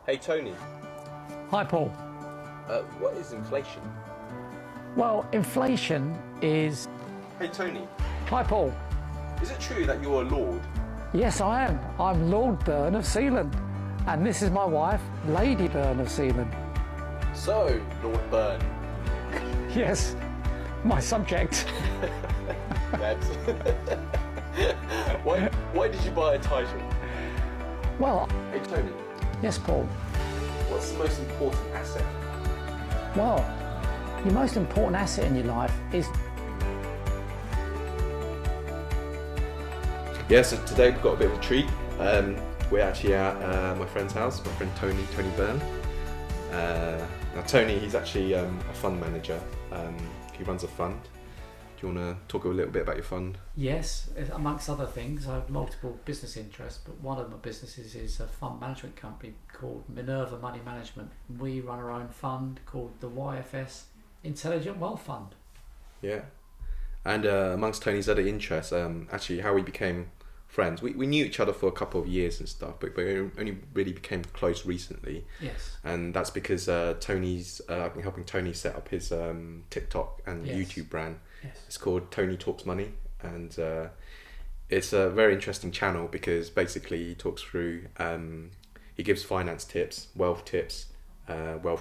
Hey Tony, Hi, Paul. what is inflation? Well, inflation is... Hey Tony, Hi, Paul. is it true that you're a lord? Yes, I am. I'm Lord Byrne of Sealand. And this is my wife, Lady Byrne of Sealand. So, Lord Byrne. Yes, my subject. That's why did you buy a title? Well, Hey Tony, yes, Paul. what's the most important asset? Well, your most important asset in your life is... Yeah, so today we've got a bit of a treat. We're actually at my friend's house, my friend Tony Byrne. Now Tony, he's actually a fund manager. He runs a fund. Do you want to talk a little bit about your fund? Yes, amongst other things, I have multiple business interests, but one of my businesses is a fund management company called Minerva Money Management. We run our own fund called the YFS Intelligent Wealth Fund. Yeah. And amongst Tony's other interests, actually how we became friends. We knew each other for a couple of years and stuff, but we only really became close recently. Yes. And that's because I've been helping Tony set up his TikTok and Yes. YouTube brand. Yes. It's called Tony Talks Money, and it's a very interesting channel because basically he talks through, he gives finance tips, wealth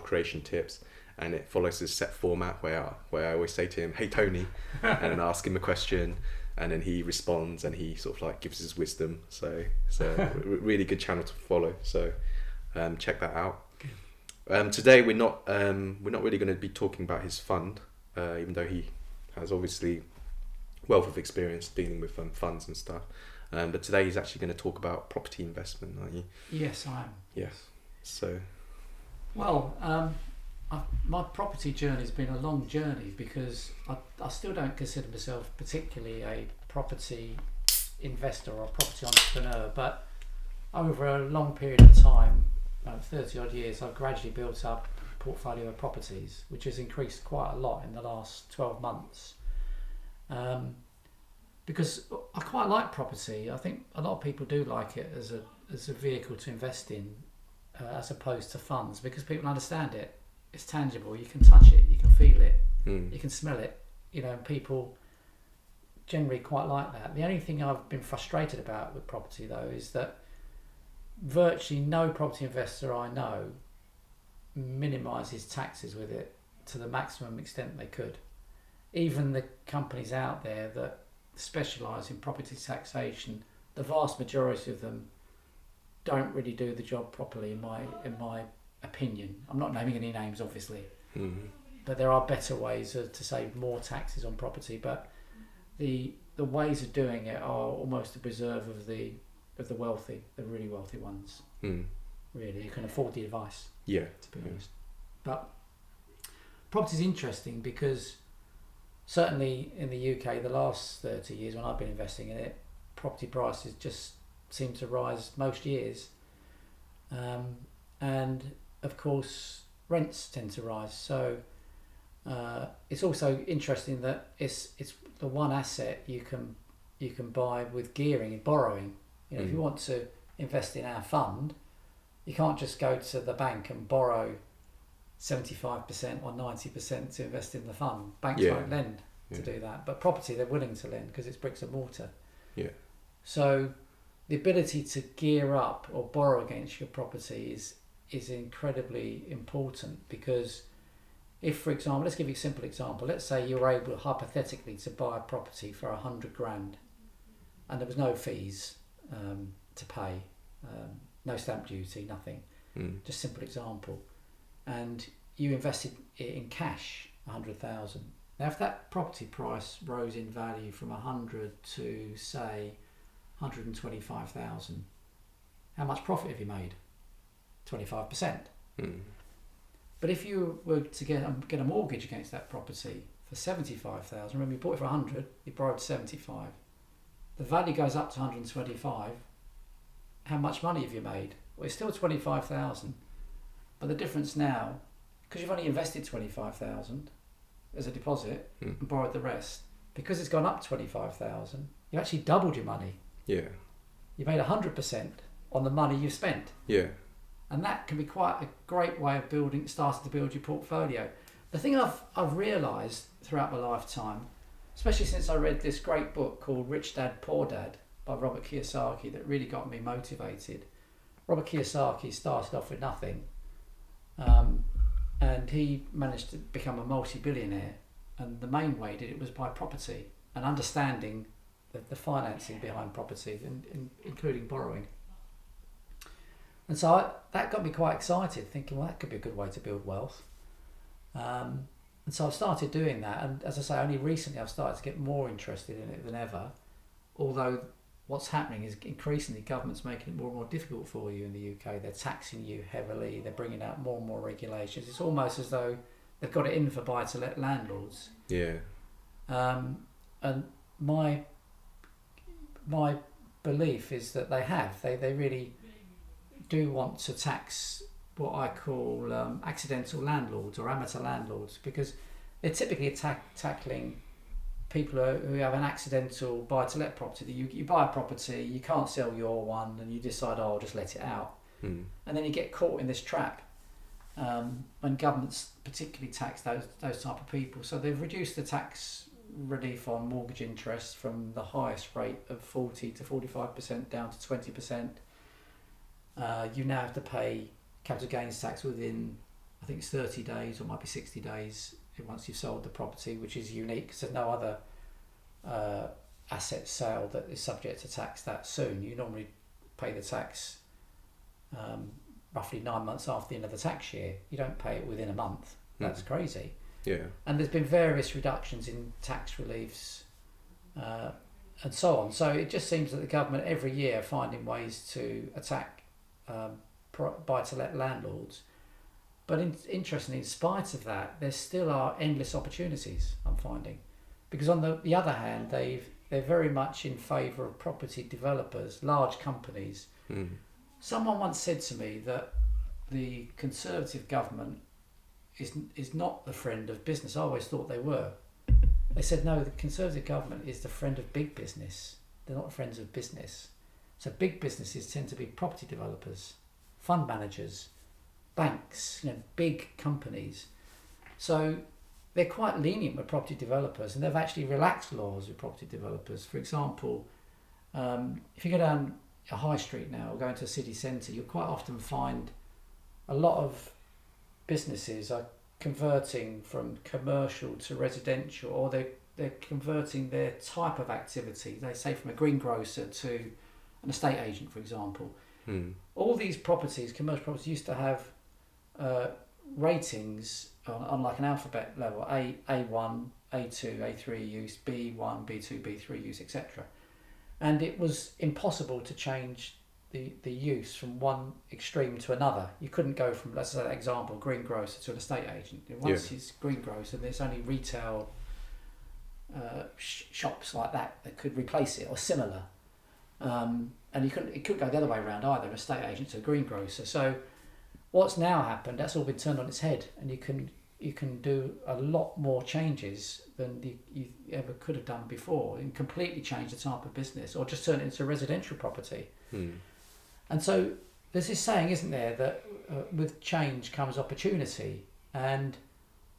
creation tips, and it follows this set format where I always say to him, "Hey Tony," and ask him a question, and then he responds and he sort of like gives his wisdom. So it's a really good channel to follow. So check that out. Today we're not really going to be talking about his fund, even though he has obviously wealth of experience dealing with funds and stuff. But today he's actually going to talk about property investment, aren't you? Yes, I am. Yes. So. Well, my property journey has been a long journey because I still don't consider myself particularly a property investor or a property entrepreneur, but over a long period of time, 30 odd years, I've gradually built up a portfolio of properties, which has increased quite a lot in the last 12 months. Because I quite like property. I think a lot of people do like it as a vehicle to invest in, as opposed to funds, because people understand it. It's tangible. You can touch it. You can feel it. You can smell it. And people generally quite like that. The only thing I've been frustrated about with property, though, is that virtually no property investor I know minimises taxes with it to the maximum extent they could. Even the companies out there that specialise in property taxation, the vast majority of them don't really do the job properly, in my opinion. I'm not naming any names, obviously, but there are better ways to save more taxes on property. But the ways of doing it are almost a preserve of the wealthy, the really wealthy ones. Really, you can afford the advice. Yeah. To be honest, but property is interesting because certainly in the UK, the last 30 years when I've been investing in it, property prices just seem to rise most years, and of course rents tend to rise. So it's also interesting that it's the one asset you can buy with gearing and borrowing. If you want to invest in our fund, you can't just go to the bank and borrow 75% or 90% to invest in the fund. Banks won't lend to do that, but property they're willing to lend because it's bricks and mortar. Yeah. So the ability to gear up or borrow against your property is incredibly important, because if, for example, let's give you a simple example. Let's say you were able hypothetically to buy a property for 100 grand and there was no fees to pay, no stamp duty, nothing, just simple example, and you invested it in cash, 100,000. Now if that property price rose in value from 100 to say 125,000, how much profit have you made? 25%. But if you were to get a mortgage against that property for 75,000, remember you bought it for 100, you borrowed 75, the value goes up to 125. How much money have you made? Well, it's still 25,000, but the difference now, because you've only invested 25,000 as a deposit and borrowed the rest, because it's gone up 25,000, you actually doubled your money. Yeah. You made 100% on the money you spent. Yeah. and that can be quite a great way of starting to build your portfolio. The thing I've realised throughout my lifetime, especially since I read this great book called Rich Dad Poor Dad by Robert Kiyosaki, that really got me motivated. Robert Kiyosaki started off with nothing, and he managed to become a multi-billionaire, and the main way he did it was by property and understanding the financing behind property, and including borrowing. And so that got me quite excited, thinking, well, that could be a good way to build wealth. And so I've started doing that, and as I say, only recently I've started to get more interested in it than ever, although what's happening is increasingly government's making it more and more difficult for you in the UK. They're taxing you heavily, they're bringing out more and more regulations. It's almost as though they've got it in for buy-to-let landlords. Yeah. And my belief is that they really do want to tax what I call accidental landlords or amateur landlords, because they're typically tackling people who have an accidental buy-to-let property. That you buy a property, you can't sell your one, and you decide, oh, I'll just let it out. And then you get caught in this trap when governments particularly tax those type of people. So they've reduced the tax relief on mortgage interest from the highest rate of 40 to 45% down to 20%. You now have to pay capital gains tax within, I think it's 30 days or might be 60 days once you've sold the property, which is unique because there's no other asset sale that is subject to tax that soon. You normally pay the tax roughly 9 months after the end of the tax year. You don't pay it within a month. That's crazy. Yeah. And there's been various reductions in tax reliefs and so on. So it just seems that the government every year are finding ways to attack buy-to-let landlords. But interestingly, in spite of that, there still are endless opportunities, I'm finding. Because on the other hand, they're very much in favour of property developers, large companies. Someone once said to me that the Conservative government is not the friend of business. I always thought they were. They said, no, the Conservative government is the friend of big business. They're not friends of business. So big businesses tend to be property developers, fund managers, banks, big companies. So they're quite lenient with property developers, and they've actually relaxed laws with property developers. For example, if you go down a high street now or go into a city centre, you'll quite often find a lot of businesses are converting from commercial to residential, or they're converting their type of activity. They say from a greengrocer to an estate agent, for example. All these properties, commercial properties, used to have ratings on like an alphabet level: A1, A2, A3 use, B1, B2, B3 use, etc. And it was impossible to change the use from one extreme to another. You couldn't go from, let's say, that example, greengrocer to an estate agent. Once it's greengrocer, there's only retail shops like that could replace it or similar. And it couldn't go the other way around either, an estate agent to a greengrocer. So what's now happened, that's all been turned on its head, and you can do a lot more changes than you ever could have done before, and completely change the type of business, or just turn it into a residential property. And so there's this saying, isn't there, that with change comes opportunity. And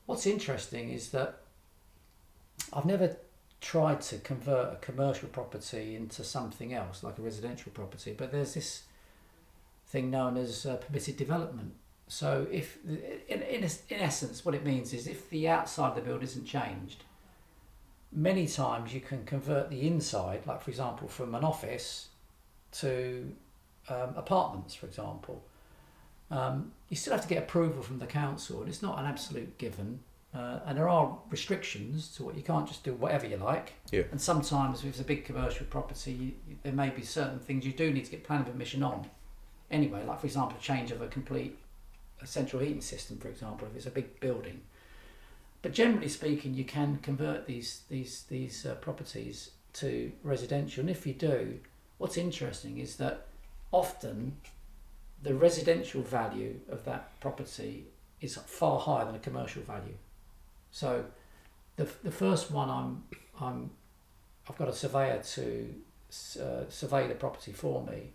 what's interesting is that I've never tried to convert a commercial property into something else, like a residential property, but there's this thing known as permitted development. So if, in essence, what it means is if the outside of the building isn't changed, many times you can convert the inside, like for example from an office to apartments, for example. You still have to get approval from the council, and it's not an absolute given. And there are restrictions to what you can't just do whatever you like. Yeah. And sometimes if it's a big commercial property, there may be certain things you do need to get planning permission on. Anyway, like for example, change of a complete central heating system, for example, if it's a big building. But generally speaking, you can convert these properties to residential, and if you do, what's interesting is that often the residential value of that property is far higher than a commercial value. So the first one I've got a surveyor to survey the property for me.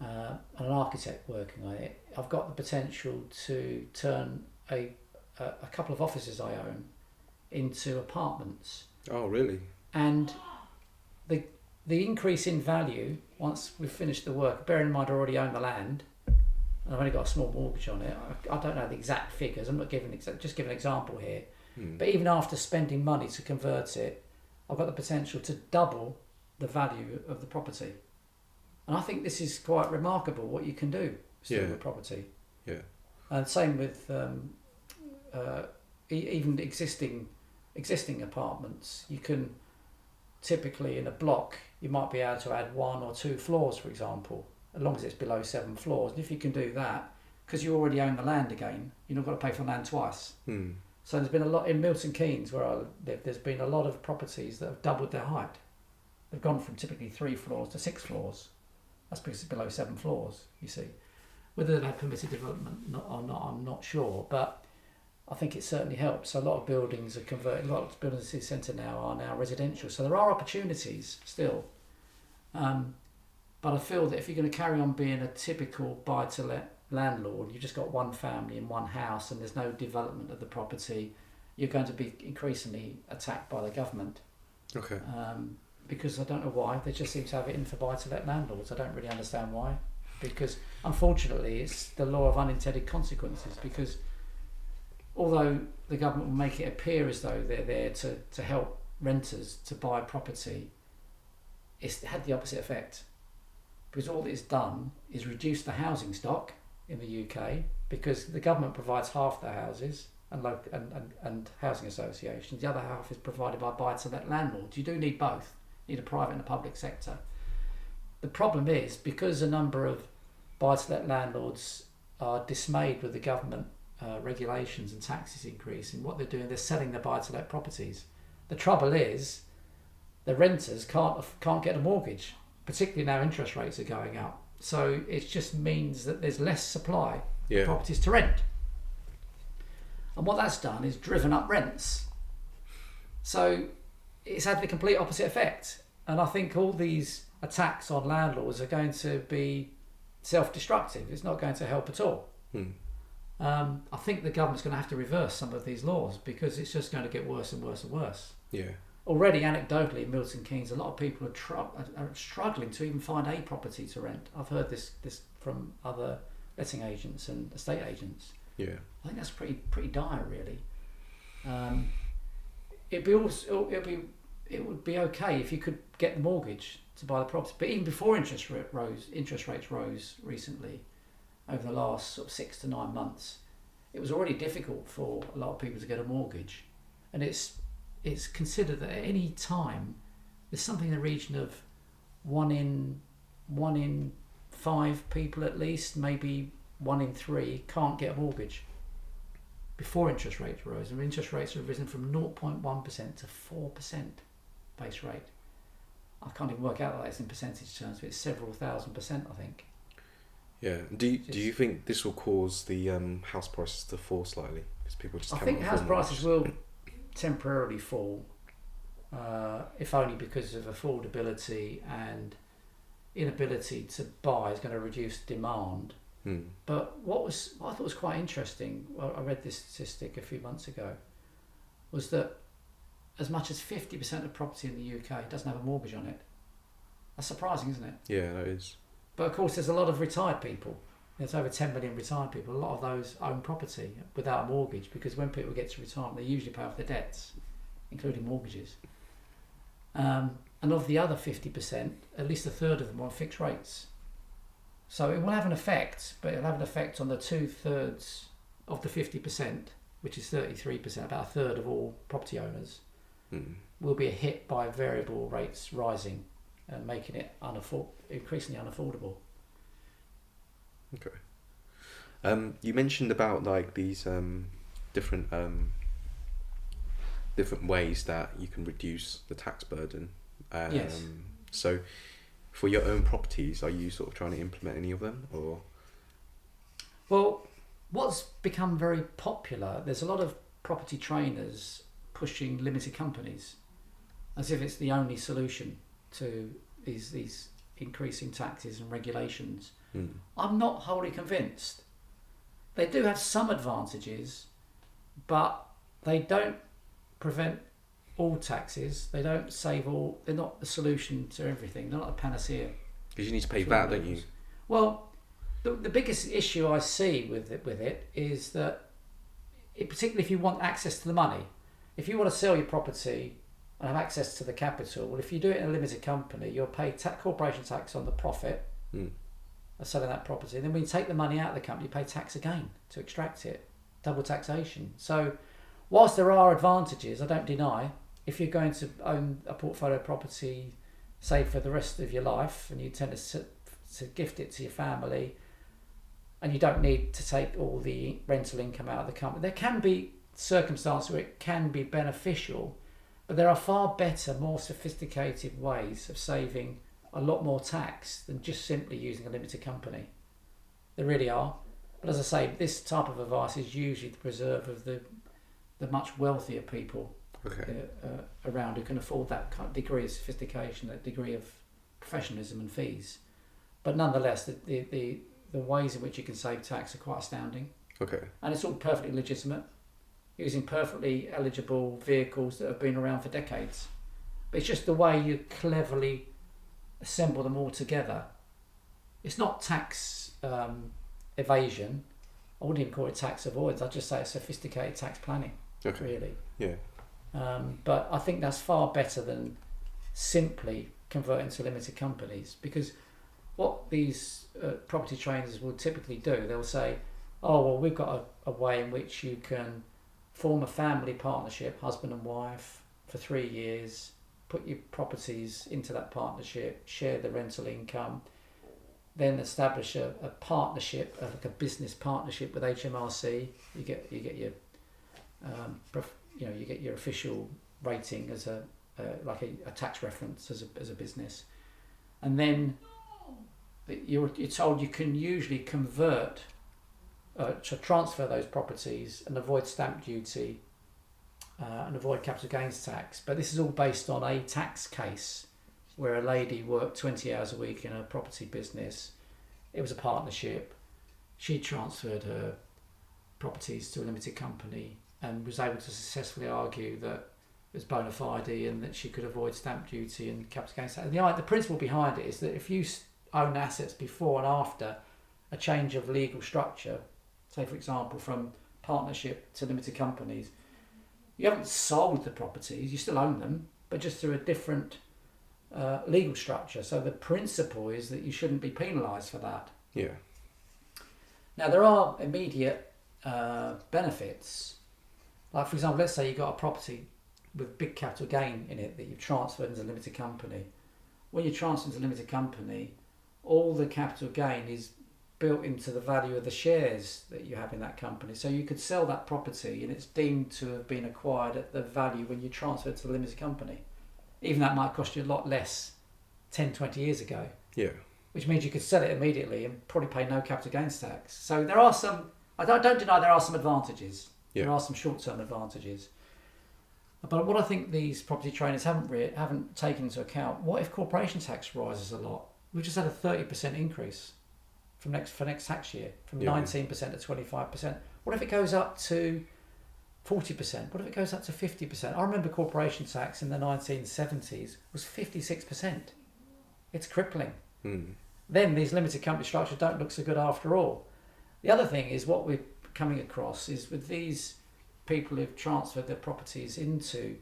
and an architect working on it, I've got the potential to turn a couple of offices I own into apartments. Oh, really? And the increase in value once we've finished the work, bearing in mind I already own the land, and I've only got a small mortgage on it. I don't know the exact figures. I'm not giving just giving an example here. But even after spending money to convert it, I've got the potential to double the value of the property. And I think this is quite remarkable what you can do still with property. Yeah. And same with even existing apartments. You can typically in a block you might be able to add 1 or 2 floors, for example, as long as it's below 7 floors. And if you can do that, because you already own the land again, you're not got to pay for land twice. So there's been a lot in Milton Keynes where I live. There's been a lot of properties that have doubled their height. They've gone from typically 3 floors to 6 floors. That's because it's below 7 floors, you see. Whether they've had permitted development or not, I'm not sure. But I think it certainly helps. A lot of buildings are converted. A lot of buildings in the city centre now are now residential. So there are opportunities still. But I feel that if you're going to carry on being a typical buy-to-let landlord, you've just got one family in one house and there's no development of the property, you're going to be increasingly attacked by the government. Okay. Because I don't know why, they just seem to have it in for buy-to-let landlords. I don't really understand why. Because unfortunately it's the law of unintended consequences, because although the government will make it appear as though they're there to help renters to buy property, it's had the opposite effect. Because all it's done is reduce the housing stock in the UK, because the government provides half the houses and housing associations. The other half is provided by buy-to-let landlords. You do need both. You need a private and a public sector. The problem is, because a number of buy-to-let landlords are dismayed with the government regulations and taxes increasing, what they're doing, they're selling their buy-to-let properties. The trouble is, the renters can't get a mortgage, particularly now interest rates are going up. So it just means that there's less supply of properties to rent. And what that's done is driven up rents. So it's had the complete opposite effect. And I think all these attacks on landlords are going to be self-destructive. It's not going to help at all. I think the government's going to have to reverse some of these laws, because it's just going to get worse and worse and worse. Yeah. Already, anecdotally, in Milton Keynes, a lot of people are struggling to even find a property to rent. I've heard this from other letting agents and estate agents. Yeah. I think that's pretty dire, really. It would be okay if you could get the mortgage to buy the property, but even before interest rates rose recently, over the last sort of 6 to 9 months, it was already difficult for a lot of people to get a mortgage, and it's considered that at any time there's something in the region of one in 5 people at least, maybe 1 in 3 can't get a mortgage before interest rates rose. And interest rates have risen from 0.1% to 4% base rate. I can't even work out what that is in percentage terms, but it's several thousand%, I think. Yeah. Do you think this will cause the house prices to fall slightly? Because people just I think house prices will temporarily fall, if only because of affordability and inability to buy is going to reduce demand. But what I thought was quite interesting, well, I read this statistic a few months ago, was that as much as 50% of property in the UK doesn't have a mortgage on it. That's surprising, isn't it? Yeah, that is. But of course there's a lot of retired people. There's over 10 million retired people. A lot of those own property without a mortgage, because when people get to retirement they usually pay off their debts, including mortgages. And of the other 50%, at least a third of them are on fixed rates. So it will have an effect, but it'll have an effect on the 2/3 of the 50%, which is 33%, about a third of all property owners, will be hit by variable rates rising and making it increasingly unaffordable. Okay. You mentioned about like these different ways that you can reduce the tax burden. Yes. So for your own properties, are you sort of trying to implement any of them, or? Well, what's become very popular, there's a lot of property trainers pushing limited companies as if it's the only solution to these increasing taxes and regulations. Mm. I'm not wholly convinced. They do have some advantages, but they don't prevent all taxes. They don't save all. They're not the solution to everything. They're not a panacea. Because you need to pay VAT, don't you? Well, the biggest issue I see with it is that, particularly if you want access to the money, if you want to sell your property and have access to the capital, well, if you do it in a limited company, you'll pay corporation tax on the profit of selling that property. And then when you take the money out of the company, you pay tax again to extract it. Double taxation. So whilst there are advantages, I don't deny, if you're going to own a portfolio property, say for the rest of your life, and you tend to gift it to your family, and you don't need to take all the rental income out of the company, there can be circumstances where it can be beneficial, but there are far better, more sophisticated ways of saving a lot more tax than just simply using a limited company. There really are. But as I say, this type of advice is usually the preserve of the much wealthier people around who can afford that kind of degree of sophistication, that degree of professionalism and fees. But nonetheless, the ways in which you can save tax are quite astounding. Okay. And it's all perfectly legitimate, using perfectly eligible vehicles that have been around for decades. But it's just the way you cleverly assemble them all together. It's not tax evasion. I wouldn't even call it tax avoidance. I'd just say it's sophisticated tax planning, really. Yeah. But I think that's far better than simply converting to limited companies, because what these property trainers will typically do, they'll say, oh, well, we've got a way in which you can form a family partnership, husband and wife, for 3 years, put your properties into that partnership, share the rental income, then establish a partnership, like a business partnership with HMRC. You get your you get your official rating as a tax reference as a business, and then you're told you can usually convert to transfer those properties and avoid stamp duty and avoid capital gains tax. But this is all based on a tax case where a lady worked 20 hours a week in a property business. It was a partnership. She transferred her properties to a limited company and was able to successfully argue that it was bona fide and that she could avoid stamp duty and capital gains tax. And the principle behind it is that if you own assets before and after a change of legal structure, say for example from partnership to limited companies, you haven't sold the properties, you still own them, but just through a different legal structure. So the principle is that you shouldn't be penalised for that. Yeah. Now there are immediate benefits. Like for example, let's say you've got a property with big capital gain in it that you've transferred into a limited company. When you transfer into a limited company, all the capital gain is built into the value of the shares that you have in that company. So you could sell that property and it's deemed to have been acquired at the value when you transfer it to the limited company. Even that might cost you a lot less 10, 20 years ago. Yeah. Which means you could sell it immediately and probably pay no capital gains tax. So there are some, I don't deny there are some advantages. Yeah. There are some short-term advantages. But what I think these property trainers haven't taken into account, what if corporation tax rises a lot? We just had a 30% increase for next tax year, from 19% to 25%. What if it goes up to 40%? What if it goes up to 50%? I remember corporation tax in the 1970s was 56%. It's crippling. Then these limited company structures don't look so good after all. The other thing is what we're coming across is with these people who've transferred their properties into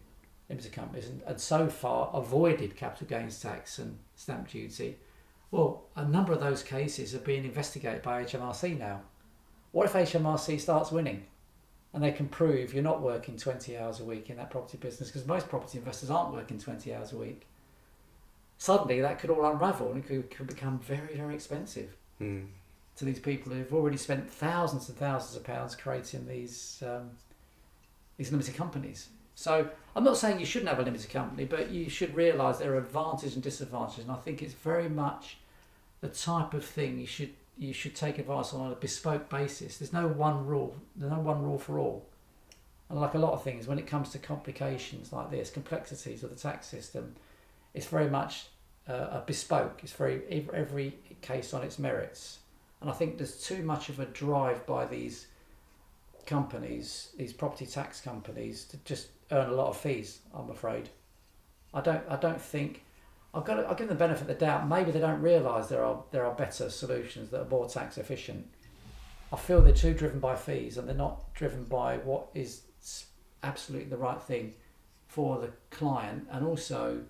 limited companies and so far avoided capital gains tax and stamp duty. Well, a number of those cases are being investigated by HMRC now. What if HMRC starts winning and they can prove you're not working 20 hours a week in that property business, because most property investors aren't working 20 hours a week? Suddenly that could all unravel and it could become very, very expensive to these people who've already spent thousands and thousands of pounds creating these limited companies. So I'm not saying you shouldn't have a limited company, but you should realise there are advantages and disadvantages, and I think it's very much the type of thing you should take advice on a bespoke basis. There's no one rule. There's no one rule for all. And like a lot of things, when it comes to complications like this, complexities of the tax system, it's very much are bespoke. It's every case on its merits, and I think there's too much of a drive by these companies, these property tax companies, to just earn a lot of fees. I'm afraid. I don't think. I'll give them the benefit of the doubt. Maybe they don't realise there are better solutions that are more tax efficient. I feel they're too driven by fees, and they're not driven by what is absolutely the right thing for the client. And also,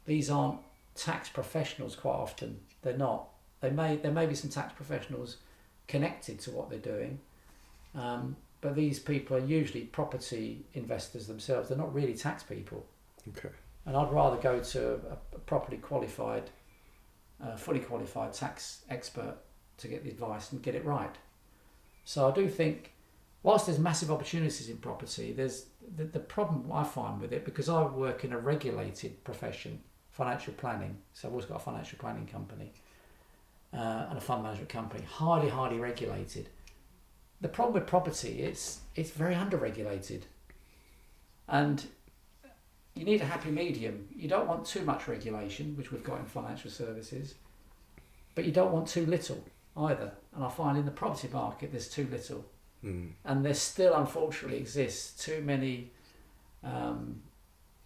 these aren't tax professionals. Quite often, they're not. There may be some tax professionals connected to what they're doing, but these people are usually property investors themselves. They're not really tax people. Okay. And I'd rather go to a properly qualified, fully qualified tax expert to get the advice and get it right. So I do think, whilst there's massive opportunities in property, there's the problem I find with it, because I work in a regulated profession, financial planning. So I've always got a financial planning company and a fund management company, highly regulated. The problem with property, it's very under-regulated. And you need a happy medium. You don't want too much regulation, which we've got in financial services, but you don't want too little either. And I find in the property market there's too little. And there still unfortunately exists too many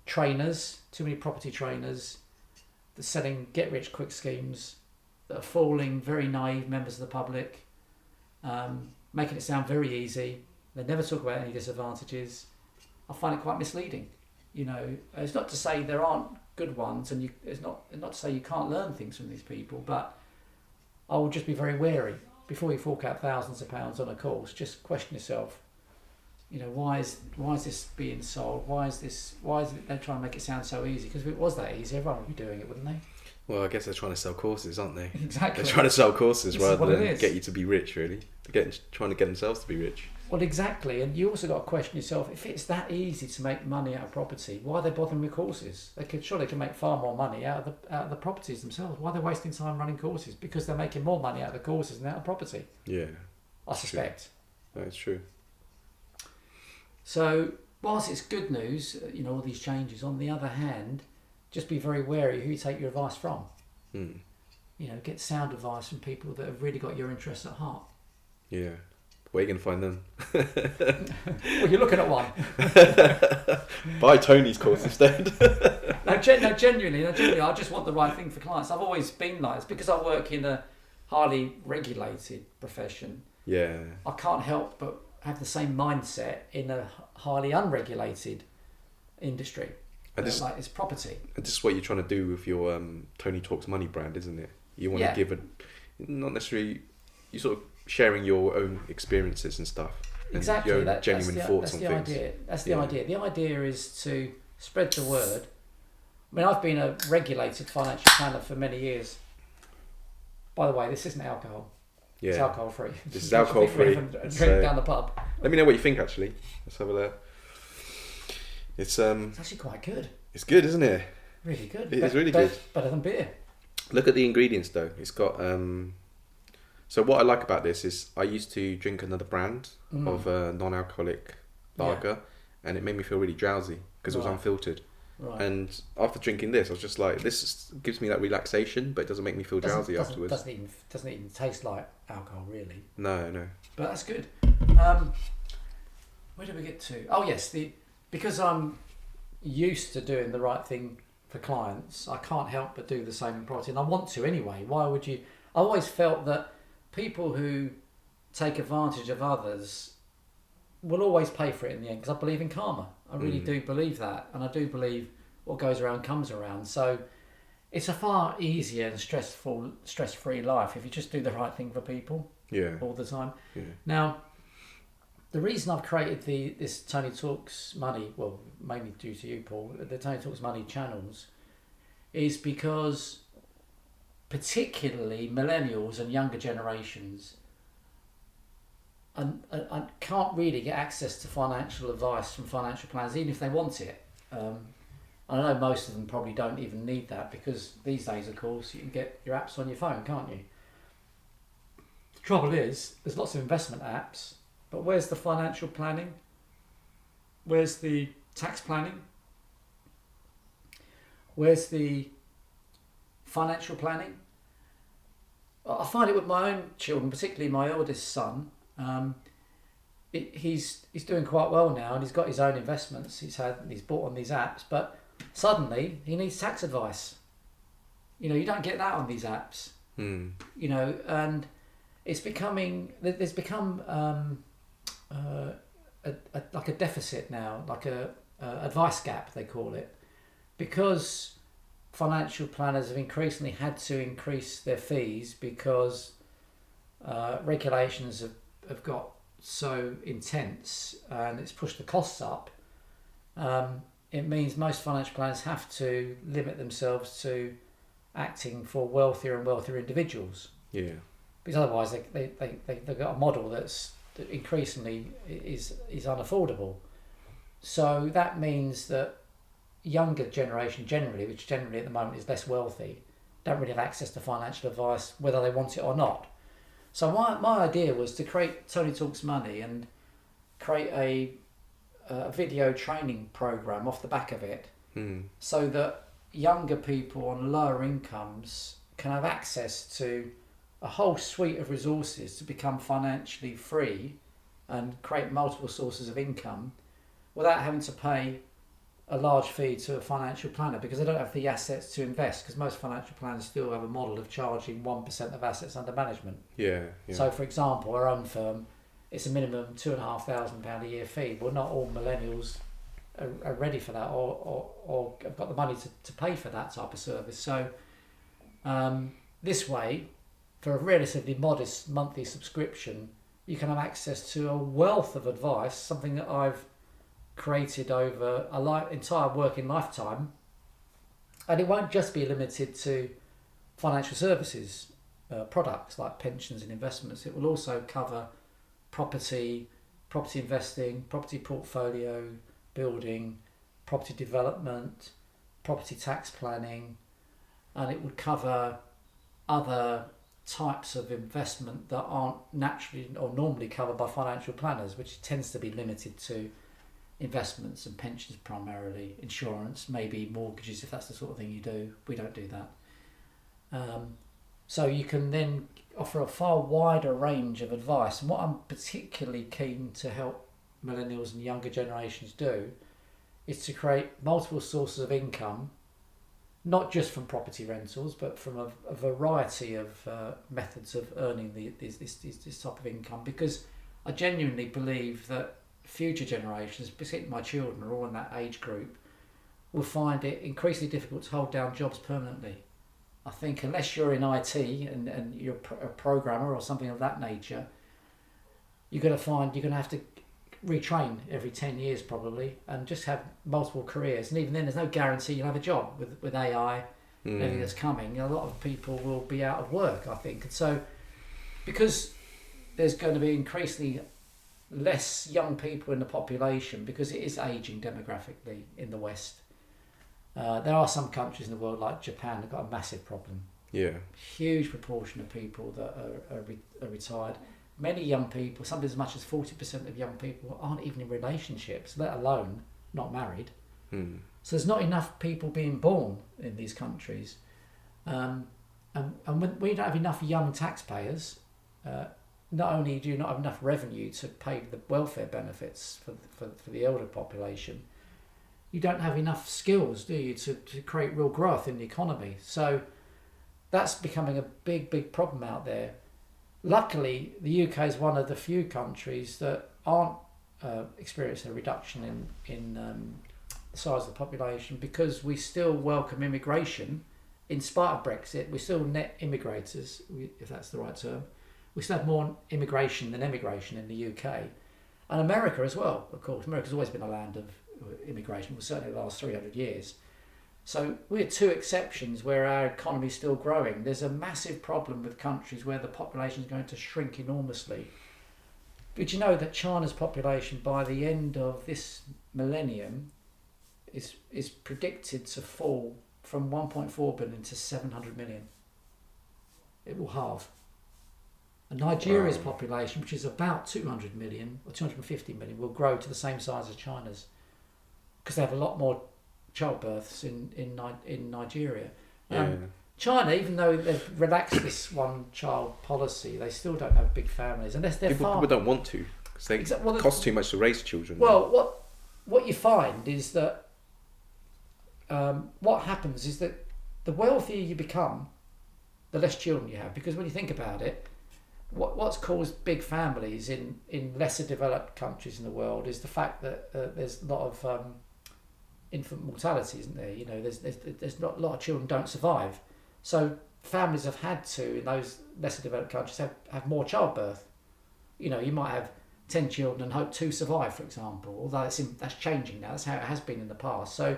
trainers, too many property trainers that are selling get-rich-quick schemes that are fooling very naive members of the public, making it sound very easy. They never talk about any disadvantages. I find it quite misleading. You know, it's not to say there aren't good ones, and it's not to say you can't learn things from these people, but I would just be very wary before you fork out thousands of pounds on a course. Just question yourself. You know, why is this being sold? Why is it they're trying to make it sound so easy? Because if it was that easy, everyone would be doing it, wouldn't they? Well, I guess they're trying to sell courses, aren't they? Exactly. They're trying to sell courses rather than is. get you to be rich, really. They're trying to get themselves to be rich. Well, exactly. And you also got to question yourself, if it's that easy to make money out of property, why are they bothering with courses? They can make far more money out of the properties themselves. Why are they wasting time running courses? Because they're making more money out of the courses than out of property. Yeah. I suspect. True. That's true. So, whilst it's good news, you know, all these changes, on the other hand, just be very wary who you take your advice from. You know, get sound advice from people that have really got your interests at heart. Yeah. Where are you going to find them? Well, you're looking at one. Buy Tony's course instead. Genuinely, I just want the right thing for clients. I've always been like this because I work in a highly regulated profession. Yeah. I can't help but have the same mindset in a highly unregulated industry. Like it's property. And this is what you're trying to do with your Tony Talks Money brand, isn't it? You want to give not necessarily, you sort of sharing your own experiences and stuff. Exactly. Your own genuine thoughts on things. Idea. That's the idea. The idea is to spread the word. I mean, I've been a regulated financial planner for many years. By the way, this isn't alcohol. Yeah. It's alcohol free. This is alcohol free. Drink down the pub. Let me know what you think, actually. Let's have a look. It's actually quite good. It's good, isn't it? Really good. It's really good. Better than beer. Look at the ingredients, though. It's got... So what I like about this is I used to drink another brand of non-alcoholic lager, and it made me feel really drowsy because it was unfiltered. Right. And after drinking this, I was just like, this gives me that relaxation, but it doesn't make me feel drowsy afterwards. Doesn't even taste like alcohol, really. No. But that's good. Where did we get to? Oh yes, because I'm used to doing the right thing for clients, I can't help but do the same in property, and I want to anyway. Why would you? I always felt that people who take advantage of others will always pay for it in the end, because I believe in karma. I really do believe that, and I do believe what goes around comes around. So it's a far easier and stress-free life if you just do the right thing for people all the time. Yeah. Now, the reason I've created this Tony Talks Money, well, mainly due to you, Paul, the Tony Talks Money channels, is because particularly millennials and younger generations and can't really get access to financial advice from financial planners, even if they want it. I know most of them probably don't even need that, because these days, of course, you can get your apps on your phone, can't you? The trouble is, there's lots of investment apps, but where's the financial planning? Where's the tax planning? Where's the financial planning. I find it with my own children, particularly my eldest son. He's doing quite well now, and he's got his own investments. He's bought on these apps, but suddenly he needs tax advice. You don't get that on these apps. And there's become like a deficit now, like a advice gap they call it, because financial planners have increasingly had to increase their fees because regulations have got so intense and it's pushed the costs up. It means most financial planners have to limit themselves to acting for wealthier and wealthier individuals. Yeah. Because otherwise they've got a model that increasingly is unaffordable. So that means that younger generation generally, which generally at the moment is less wealthy, don't really have access to financial advice whether they want it or not. So my idea was to create Tony Talks Money and create a video training program off the back of it, so that younger people on lower incomes can have access to a whole suite of resources to become financially free and create multiple sources of income without having to pay a large fee to a financial planner, because they don't have the assets to invest, because most financial planners still have a model of charging 1% of assets under management. Yeah. So for example, our own firm, it's a minimum £2,500 a year fee. Well, not all millennials are ready for that or have got the money to pay for that type of service. So this way, for a relatively modest monthly subscription, you can have access to a wealth of advice, something that I've created over entire working lifetime. And it won't just be limited to financial services products like pensions and investments. It will also cover property investing, property portfolio building, property development, property tax planning, and it would cover other types of investment that aren't naturally or normally covered by financial planners, which tends to be limited to investments and pensions primarily, insurance, maybe mortgages if that's the sort of thing you do. We don't do that. So you can then offer a far wider range of advice. And what I'm particularly keen to help millennials and younger generations do is to create multiple sources of income, not just from property rentals, but from a variety of methods of earning this type of income, because I genuinely believe that future generations, particularly my children, are all in that age group, will find it increasingly difficult to hold down jobs permanently. I think unless you're in IT and you're a programmer or something of that nature, you're going to have to retrain every 10 years probably and just have multiple careers. And even then, there's no guarantee you'll have a job with AI and everything that's coming. A lot of people will be out of work, I think. And so because there's going to be increasingly less young people in the population, because it is aging demographically in the West. There are some countries in the world like Japan that have got a massive problem. Yeah. Huge proportion of people that are retired. Many young people, sometimes as much as 40% of young people aren't even in relationships, let alone not married. So there's not enough people being born in these countries. And when you don't have enough young taxpayers, not only do you not have enough revenue to pay the welfare benefits for the elder population, you don't have enough skills, do you, to create real growth in the economy. So that's becoming a big problem out there. Luckily, the UK is one of the few countries that aren't experiencing a reduction in the size of the population, because we still welcome immigration. In spite of Brexit, we're still net immigrators, if that's the right term. We still have more immigration than emigration in the UK. And America as well, of course. America's always been a land of immigration, well, certainly the last 300 years. So we're two exceptions where our economy is still growing. There's a massive problem with countries where the population is going to shrink enormously. Did you know that China's population by the end of this millennium is predicted to fall from 1.4 billion to 700 million? It will halve. And Nigeria's population, which is about 200 million or 250 million, will grow to the same size as China's, because they have a lot more childbirths in Nigeria. China, even though they've relaxed this one-child policy, they still don't have big families unless they're People don't want to because they cost too much to raise children. Well, what you find is that what happens is that the wealthier you become, the less children you have. Because when you think about it, what's caused big families in lesser developed countries in the world is the fact that there's a lot of infant mortality, isn't there? You know, there's not a lot of children don't survive. So families have had to, in those lesser developed countries, have more childbirth. You know, you might have 10 children and hope 2 survive, for example, although that's changing now. That's how it has been in the past. So,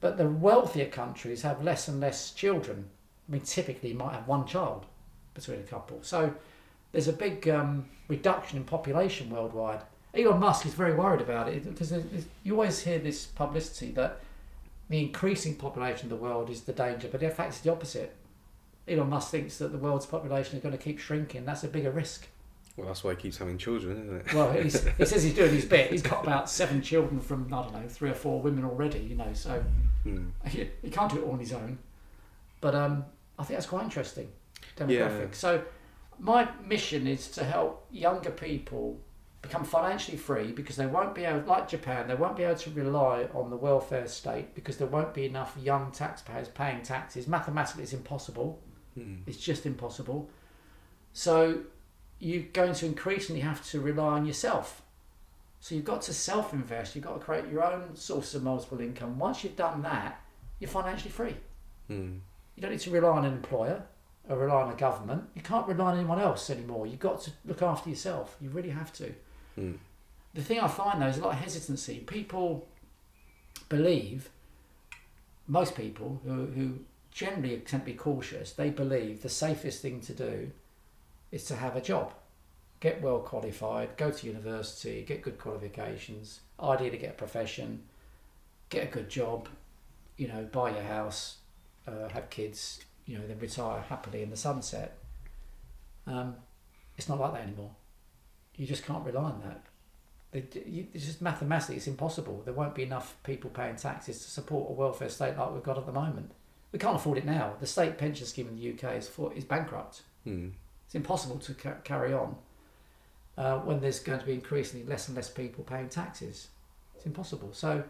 but the wealthier countries have less and less children. I mean, typically you might have 1 child between a couple. So there's a big reduction in population worldwide. Elon Musk is very worried about it because you always hear this publicity that the increasing population of the world is the danger, but in fact it's the opposite. Elon Musk thinks that the world's population is going to keep shrinking. That's a bigger risk. Well, that's why he keeps having children, isn't it? Well, he says he's doing his bit. He's got about 7 children from, I don't know, 3 or 4 women already, you know, so he can't do it all on his own. But I think that's quite interesting, demographic. Yeah. So my mission is to help younger people become financially free because they won't be able, like Japan, they won't be able to rely on the welfare state because there won't be enough young taxpayers paying taxes. Mathematically, it's impossible. It's just impossible. So you're going to increasingly have to rely on yourself. So you've got to self-invest. You've got to create your own source of multiple income. Once you've done that, you're financially free. You don't need to rely on an employer or rely on a government. You can't rely on anyone else anymore. You've got to look after yourself. You really have to. The thing I find, though, is a lot of hesitancy. People believe, most people who generally tend to be cautious, they believe the safest thing to do is to have a job, get well qualified, go to university, get good qualifications, ideally get a profession, get a good job, you know, buy your house, have kids, you know, then retire happily in the sunset. It's not like that anymore. You just can't rely on that. It's just mathematically, it's impossible. There won't be enough people paying taxes to support a welfare state like we've got at the moment. We can't afford it now. The state pension scheme in the UK is bankrupt. It's impossible to carry on when there's going to be increasingly less and less people paying taxes. It's impossible. So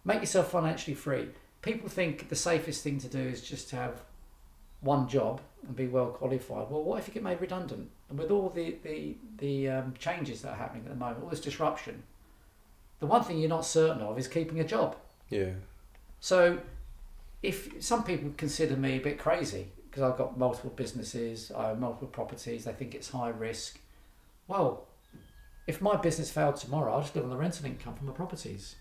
make yourself financially free. People think the safest thing to do is just to have one job and be well qualified. Well, what if you get made redundant? And with all the changes that are happening at the moment, all this disruption, the one thing you're not certain of is keeping a job. Yeah. So if some people consider me a bit crazy because I've got multiple businesses, I own multiple properties, they think it's high risk. Well, if my business failed tomorrow, I'll just live on the rental income from my properties.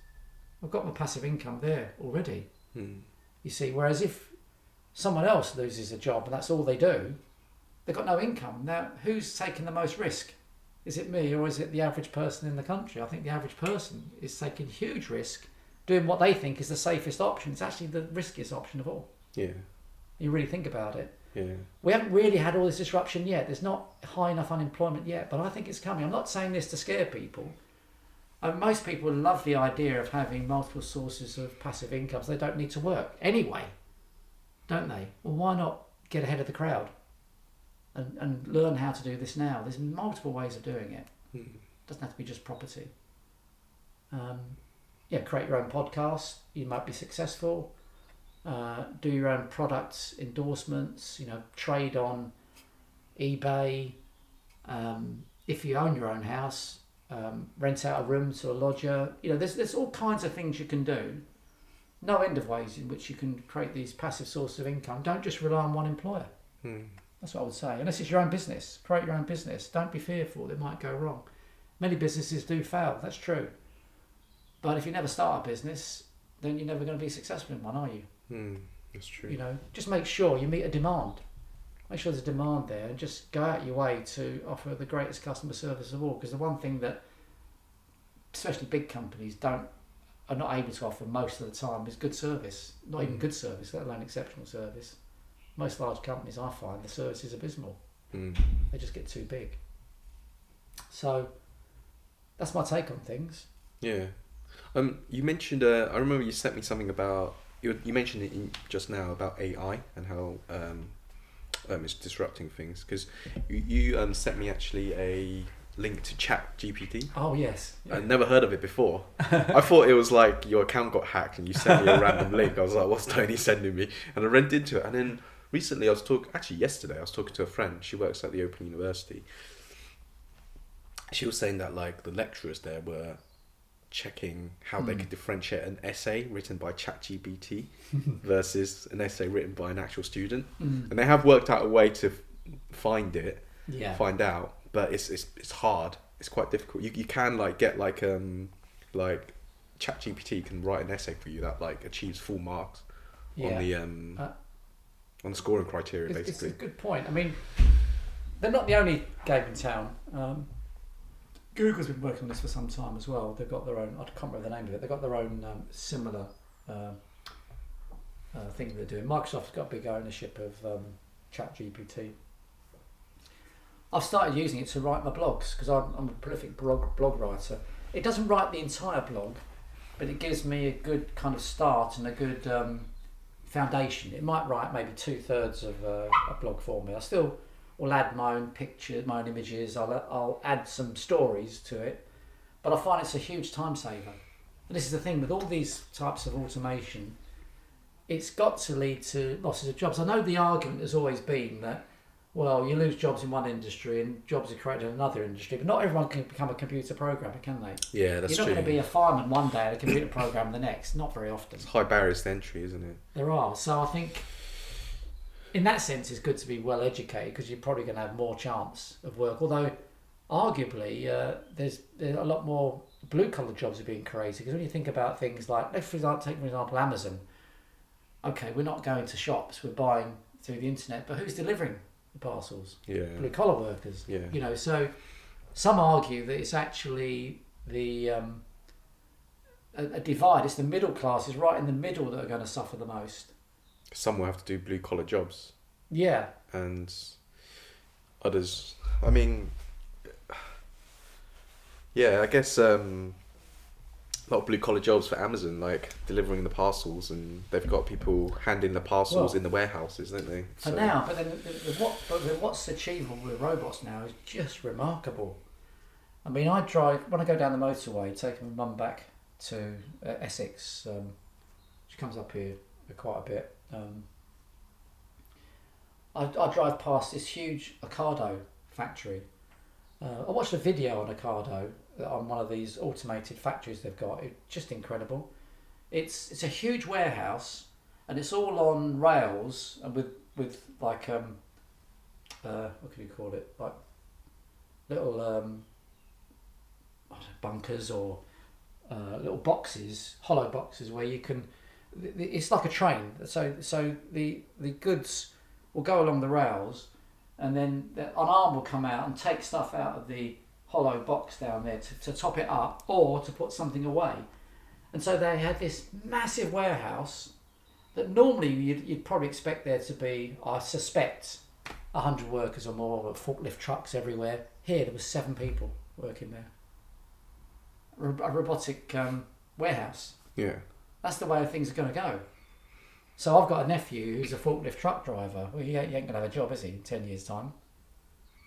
I've got my passive income there already. You see, whereas if someone else loses a job and that's all they do, they've got no income. Now, who's taking the most risk? Is it me or is it the average person in the country? I think the average person is taking huge risk, doing what they think is the safest option. It's actually the riskiest option of all. Yeah. You really think about it. Yeah. We haven't really had all this disruption yet. There's not high enough unemployment yet, but I think it's coming. I'm not saying this to scare people. Most people love the idea of having multiple sources of passive income so they don't need to work anyway, don't they? Well, why not get ahead of the crowd and learn how to do this now? There's multiple ways of doing it. It doesn't have to be just property. Create your own podcast. You might be successful. Do your own product endorsements. You know, trade on eBay. If you own your own house, rent out a room to a lodger. You know, there's all kinds of things you can do. No end of ways in which you can create these passive sources of income. Don't just rely on one employer. That's what I would say. Unless it's your own business, create your own business. Don't be fearful it might go wrong. Many businesses do fail. That's true. But if you never start a business, then you're never going to be successful in one, are you? That's true. You know, just make sure you meet a demand. Make sure there's a demand there, and just go out your way to offer the greatest customer service of all. Because the one thing that, especially big companies, are not able to offer most of the time is good service. Not even good service, let alone exceptional service. Most large companies, I find, the service is abysmal. They just get too big. So that's my take on things. Yeah. You mentioned, I remember you sent me something about you mentioned it just now about AI and how it's disrupting things, because you sent me actually a link to Chat GPT. Oh yes. Yeah. I'd never heard of it before. I thought it was like your account got hacked and you sent me a random link. I was like, what's Tony sending me? And I went into it, and then recently yesterday I was talking to a friend. She works at the Open University. She was saying that like the lecturers there were checking how they could differentiate an essay written by ChatGPT versus an essay written by an actual student, and they have worked out a way to find out, but it's hard. It's quite difficult. You can like get like ChatGPT can write an essay for you that like achieves full marks on the scoring criteria. Basically, it's a good point. I mean, they're not the only game in town. Google's been working on this for some time as well. They've got their own, I can't remember the name of it, they've got their own similar thing they're doing. Microsoft's got big ownership of ChatGPT. I've started using it to write my blogs because I'm a prolific blog writer. It doesn't write the entire blog, but it gives me a good kind of start and a good foundation. It might write maybe 2/3 of a blog for me. I still will add my own pictures, my own images. I'll add some stories to it, but I find it's a huge time saver. And this is the thing with all these types of automation, it's got to lead to losses of jobs. I know the argument has always been that, well, you lose jobs in one industry and jobs are created in another industry, but not everyone can become a computer programmer, can they? Yeah, that's true. You're not going to be a fireman one day and a computer programmer the next. Not very often. It's high barriers to entry, isn't it? There are. So I think in that sense it's good to be well educated because you're probably going to have more chance of work. Although arguably there's a lot more blue collar jobs are being created, because when you think about things like, take for example Amazon. Okay, we're not going to shops, we're buying through the internet, but who's delivering the parcels? Yeah. Blue collar workers. Yeah. You know, so some argue that it's actually the a divide. It's the middle classes right in the middle that are going to suffer the most. Some will have to do blue collar jobs. Yeah. And others, I mean, yeah, I guess a lot of blue collar jobs for Amazon, like delivering the parcels, and they've got people handing the parcels in the warehouses, don't they? For now, but then what's achievable with robots now is just remarkable. I mean, when I go down the motorway, taking my mum back to Essex, she comes up here quite a bit. I drive past this huge Ocado factory. I watched a video on Ocado on one of these automated factories they've got. It's just incredible. It's a huge warehouse, and it's all on rails and with like what can you call it, like little bunkers or little boxes, hollow boxes where you can. It's like a train. So the goods will go along the rails, and then an arm will come out and take stuff out of the hollow box down there to top it up or to put something away. And so they had this massive warehouse that normally you'd probably expect there to be, I suspect, 100 workers or more, with forklift trucks everywhere. Here there was 7 people working there. A robotic warehouse. Yeah. That's the way things are going to go. So I've got a nephew who's a forklift truck driver. Well, he ain't going to have a job, is he, in 10 years' time?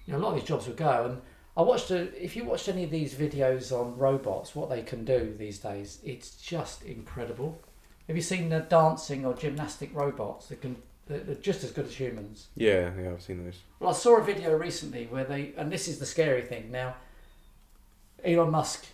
You know, a lot of these jobs will go. And I watched if you watched any of these videos on robots, what they can do these days, it's just incredible. Have you seen the dancing or gymnastic robots they're just as good as humans? Yeah, I've seen those. Well, I saw a video recently where and this is the scary thing now, Elon Musk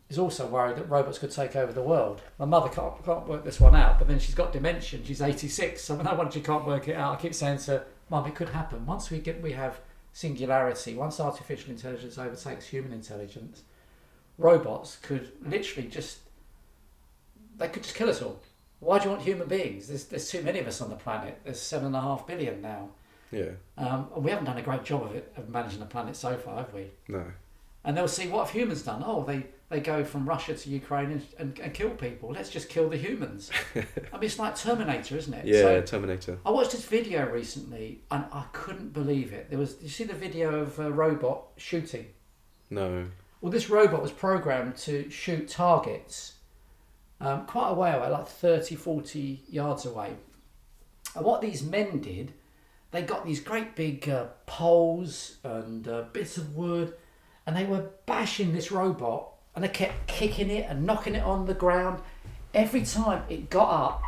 is also worried that robots could take over the world. My mother can't work this one out, but then she's got dementia. She's 86, so no wonder she can't work it out. I keep saying to her, Mum, it could happen. Once we have singularity, once artificial intelligence overtakes human intelligence, robots could literally just kill us all. Why do you want human beings? There's too many of us on the planet. There's 7.5 billion now. Yeah. And we haven't done a great job of managing the planet so far, have we? No. And they'll see, what have humans done? Oh, they go from Russia to Ukraine and kill people. Let's just kill the humans. I mean, it's like Terminator, isn't it? Yeah, so, Terminator. I watched this video recently and I couldn't believe it. Did you see the video of a robot shooting? No. Well, this robot was programmed to shoot targets quite a way away, like 30, 40 yards away. And what these men did, they got these great big poles and bits of wood, and they were bashing this robot, and they kept kicking it and knocking it on the ground. Every time it got up,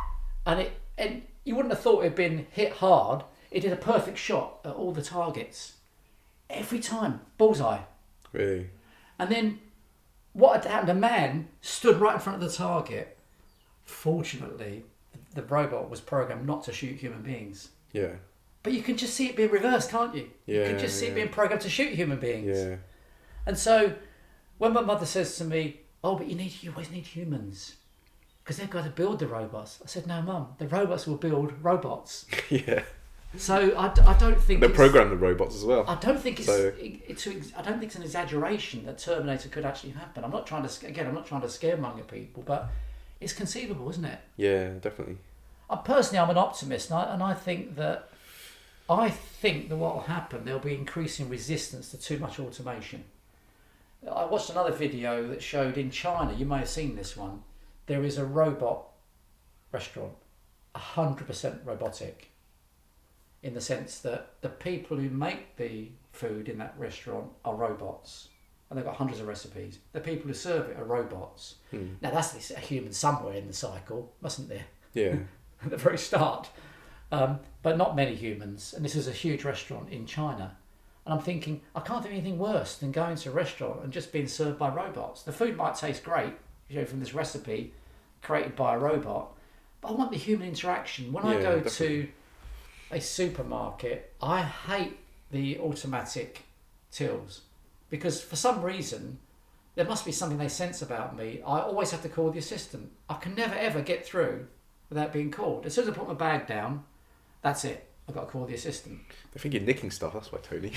and you wouldn't have thought it had been hit hard. It did a perfect shot at all the targets. Every time, bullseye. Really? And then what had happened, a man stood right in front of the target. Fortunately, the robot was programmed not to shoot human beings. Yeah. But you can just see it being reversed, can't you? Yeah. You can just see it being programmed to shoot human beings. Yeah. And so when my mother says to me, oh, but you always need humans because they've got to build the robots. I said, no, Mum, the robots will build robots. Yeah. So I don't think they program the robots as well. I don't think I don't think it's an exaggeration that Terminator could actually happen. I'm not trying to scaremonger people, but it's conceivable, isn't it? Yeah, definitely. Personally, I'm an optimist, and I think that what will happen, there'll be increasing resistance to too much automation. I watched another video that showed in China, you may have seen this one, there is a robot restaurant, 100% robotic, in the sense that the people who make the food in that restaurant are robots, and they've got hundreds of recipes. The people who serve it are robots. Now that's a human somewhere in the cycle, mustn't there? Yeah. At the very start. But not many humans, and this is a huge restaurant in China. And I'm thinking, I can't think of anything worse than going to a restaurant and just being served by robots. The food might taste great, from this recipe created by a robot, but I want the human interaction. When I go to a supermarket, I hate the automatic tills because for some reason there must be something they sense about me. I always have to call the assistant. I can never ever get through without being called. As soon as I put my bag down, that's it. I've got to call the assistant. I think you're nicking stuff, that's why, Tony.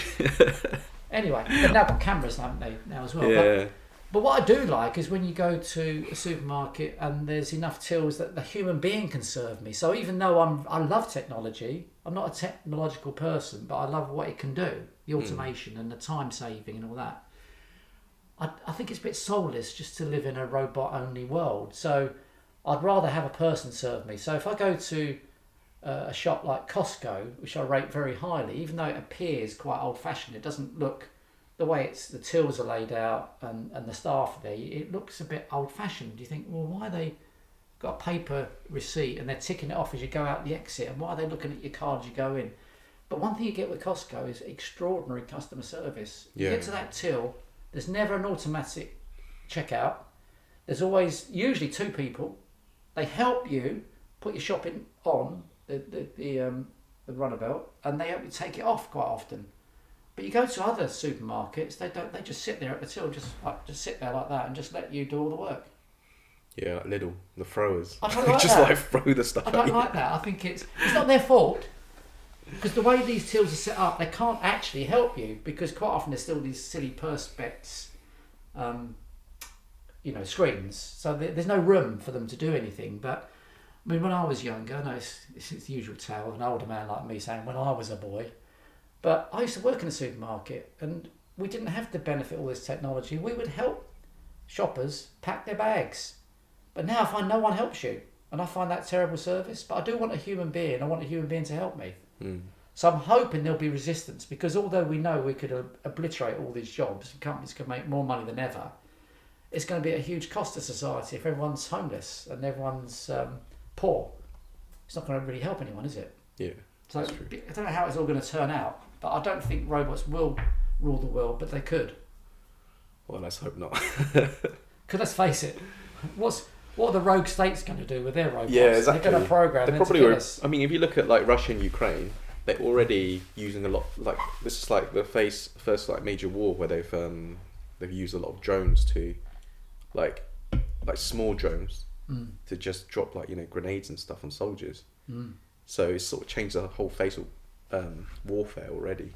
Anyway, they've now got cameras, haven't they, now as well? Yeah. But what I do like is when you go to a supermarket and there's enough tills that the human being can serve me. So even though I love technology, I'm not a technological person, but I love what it can do, the automation and the time saving and all that. I think it's a bit soulless just to live in a robot-only world. So I'd rather have a person serve me. So if I go to a shop like Costco, which I rate very highly, even though it appears quite old-fashioned, it doesn't look, the way the tills are laid out and the staff there, it looks a bit old-fashioned. You think, well, why they got a paper receipt and they're ticking it off as you go out the exit, and why are they looking at your card as you go in? But one thing you get with Costco is extraordinary customer service. You get to that till, there's never an automatic checkout. There's always usually two people. They help you put your shopping on the runabout, and they help you take it off quite often. But you go to other supermarkets, they don't. They just sit there at the till, just sit there like that, and just let you do all the work. Yeah, like Lidl, the throwers. I don't like just that. like throw the stuff. I don't like that. I think it's not their fault, because the way these tills are set up, they can't actually help you, because quite often there's still these silly perspex, screens. So there's no room for them to do anything. But I mean, when I was younger, I know it's the usual tale of an older man like me saying when I was a boy. But I used to work in a supermarket, and we didn't have to benefit all this technology. We would help shoppers pack their bags. But now I find no one helps you, and I find that terrible service. But I do want a human being. I want a human being to help me. So I'm hoping there'll be resistance, because although we know we could obliterate all these jobs and companies could make more money than ever, it's going to be a huge cost to society if everyone's homeless and everyone's poor. It's not going to really help anyone, is it? Yeah, so that's true. I don't know how it's all going to turn out, but I don't think robots will rule the world, but they could. Well, let's hope not. Because let's face it, what are the rogue states going to do with their robots? Yeah, exactly. They're going to program them to kill us. I mean, if you look at like Russia and Ukraine, they're already using a lot. Like this is like the first like major war where they've used a lot of drones to, like small drones to just drop grenades and stuff on soldiers. So it's sort of changed the whole face of warfare already.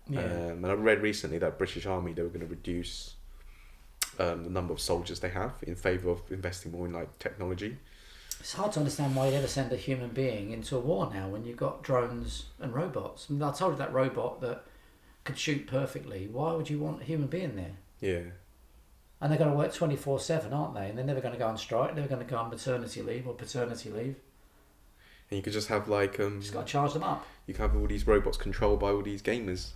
Yeah. And I read recently that British Army, they were going to reduce the number of soldiers they have in favour of investing more in technology. It's hard to understand why you'd ever send a human being into a war now when you've got drones and robots. I mean, I told you that robot that could shoot perfectly. Why would you want a human being there? Yeah. And they're going to work 24/7, aren't they? And they're never going to go on strike. They're going to go on maternity leave or paternity leave. And you could just have like Just got to charge them up. you can have all these robots controlled by all these gamers,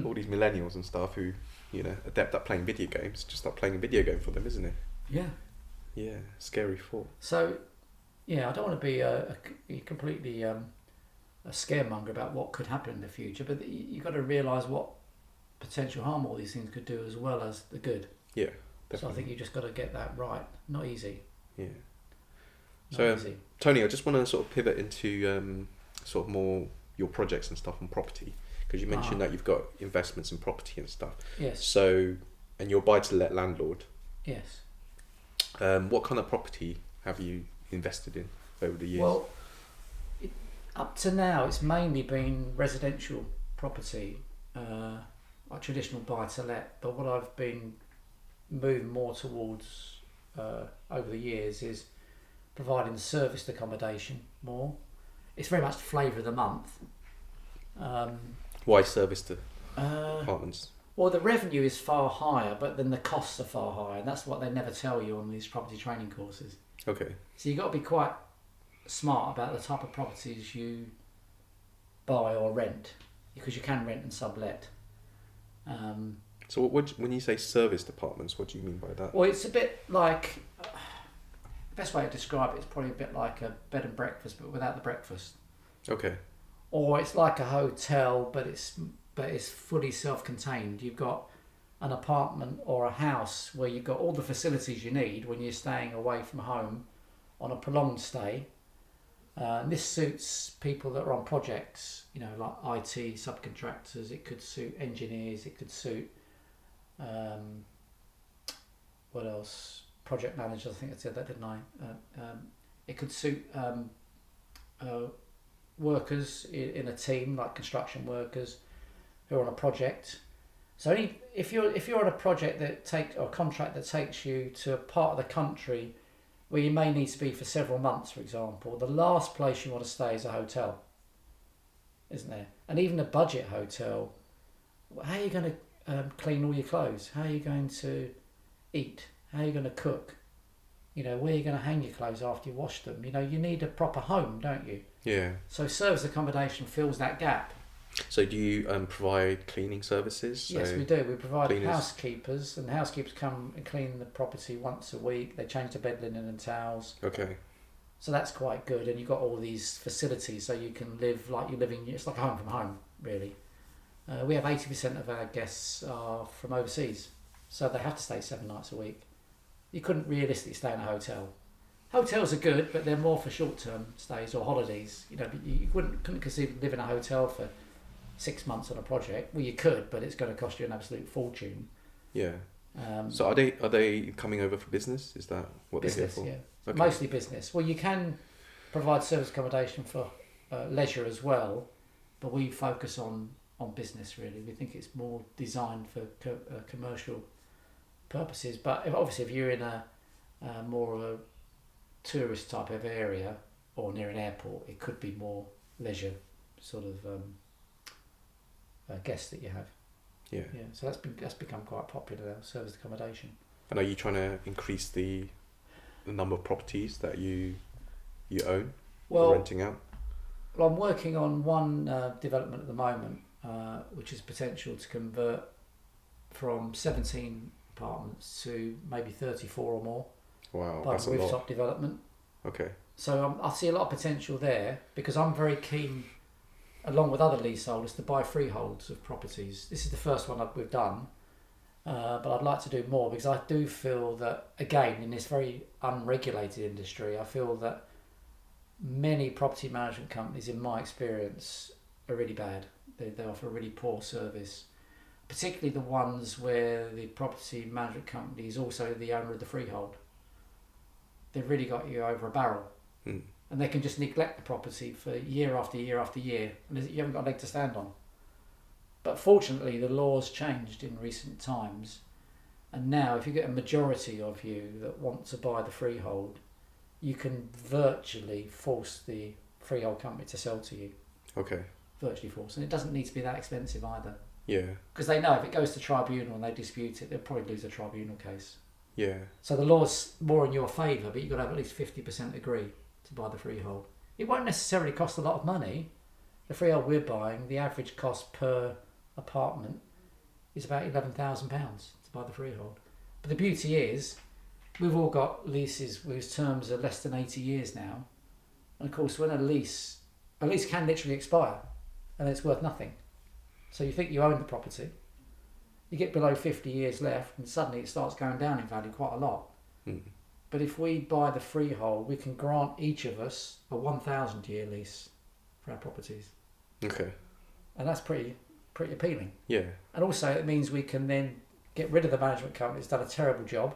all these millennials and stuff who, adept at playing video games. Just start playing a video game for them, isn't it? Yeah. Yeah, scary thought. So, yeah, I don't want to be a completely a scaremonger about what could happen in the future, but you've got to realise what potential harm all these things could do as well as the good. Yeah, definitely. So I think you just got to get that right. Not easy. Yeah. Not easy. Tony, I just want to sort of pivot into sort of more your projects and stuff on property, because you mentioned that you've got investments in property and stuff. Yes. So, and you're a buy-to-let landlord. Yes. What kind of property have you invested in over the years? Well, up to now, it's mainly been residential property, like traditional buy-to-let. But what I've been moving more towards over the years is providing serviced accommodation more. It's very much the flavour of the month. Why serviced apartments? Well, the revenue is far higher, but then the costs are far higher, and that's what they never tell you on these property training courses. Okay. So you've got to be quite smart about the type of properties you buy or rent, because you can rent and sublet. So when you say serviced apartments, what do you mean by that? Well, it's a bit like, the best way to describe it is probably a bit like a bed and breakfast, but without the breakfast. Okay. Or it's like a hotel, but it's fully self-contained. You've got an apartment or a house where you've got all the facilities you need when you're staying away from home on a prolonged stay. And this suits people that are on projects, like IT subcontractors. It could suit engineers. It could suit what else? Project managers. I think I said that, didn't I? It could suit workers in a team, like construction workers who are on a project. So if you're on a project or contract that takes you to a part of the country where you may need to be for several months, for example, the last place you want to stay is a hotel, isn't there? And even a budget hotel, how are you going to clean all your clothes? How are you going to eat? How are you going to cook? Where are you going to hang your clothes after you wash them? You need a proper home, don't you? Yeah. So service accommodation fills that gap. So do you provide cleaning services? Yes, we do. We provide cleaners. housekeepers, and housekeepers come and clean the property once a week. They change the bed linen and towels. Okay. So that's quite good, and you've got all these facilities, so you can live like you're living. It's like a home from home, really. We have 80% of our guests are from overseas, so they have to stay 7 nights a week. You couldn't realistically stay in a hotel. Hotels are good, but they're more for short-term stays or holidays. You couldn't conceive of living in a hotel for 6 months on a project. Well, you could, but it's going to cost you an absolute fortune. Yeah. So are they coming over for business? Is that what they're here for? Yeah. Okay. Mostly business. Well, you can provide service accommodation for leisure as well, but we focus on business really. We think it's more designed for commercial purposes. But if you're in a more of a tourist type of area or near an airport, it could be more leisure sort of guests that you have. Yeah. Yeah. So that's become quite popular now, service accommodation. And are you trying to increase the number of properties that you own or renting out? Well, I'm working on one development at the moment, which is potential to convert from 17 apartments to maybe 34 or more. Wow, by that's a lot. Rooftop development. Okay. So I see a lot of potential there because I'm very keen, along with other leaseholders, to buy freeholds of properties. This is the first one we've done, but I'd like to do more because I do feel that, again, in this very unregulated industry, I feel that many property management companies, in my experience, are really bad. They offer a really poor service, particularly the ones where the property management company is also the owner of the freehold. They've really got you over a barrel. And they can just neglect the property for year after year after year, and you haven't got a leg to stand on. But fortunately, the law's changed in recent times, and now if you get a majority of you that want to buy the freehold, you can virtually force the freehold company to sell to you. Okay. Virtually force, and it doesn't need to be that expensive either. Yeah. Because they know if it goes to tribunal and they dispute it, they'll probably lose a tribunal case. Yeah. So the law's more in your favour, but you've got to have at least 50% agree to buy the freehold. It won't necessarily cost a lot of money. The freehold we're buying, the average cost per apartment is about £11,000 to buy the freehold. But the beauty is, we've all got leases whose terms are less than 80 years now. And of course, when a lease can literally expire and it's worth nothing. So you think you own the property, you get below 50 years left and suddenly it starts going down in value quite a lot. Mm. But if we buy the freehold, we can grant each of us a 1,000 year lease for our properties. Okay. And that's pretty appealing. Yeah. And also it means we can then get rid of the management company that's done a terrible job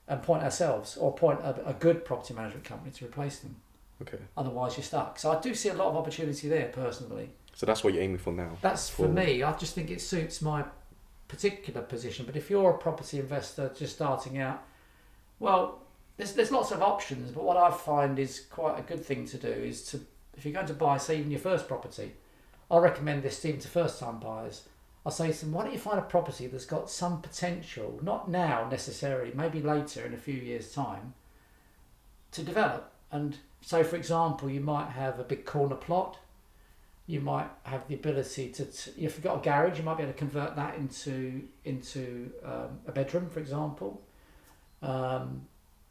and appoint ourselves, or appoint a good property management company to replace them. Okay. Otherwise you're stuck. So I do see a lot of opportunity there personally. So that's what you're aiming for now? That's for me. I just think it suits my particular position. But if you're a property investor just starting out, well, there's lots of options, but what I find is quite a good thing to do is to, if you're going to buy, say, even your first property, I recommend this even to first-time buyers. I'll say to them, why don't you find a property that's got some potential, not now necessarily, maybe later in a few years' time, to develop. And so, for example, you might have a big corner plot. You might have the ability to if you've got a garage, you might be able to convert that into a bedroom, for example.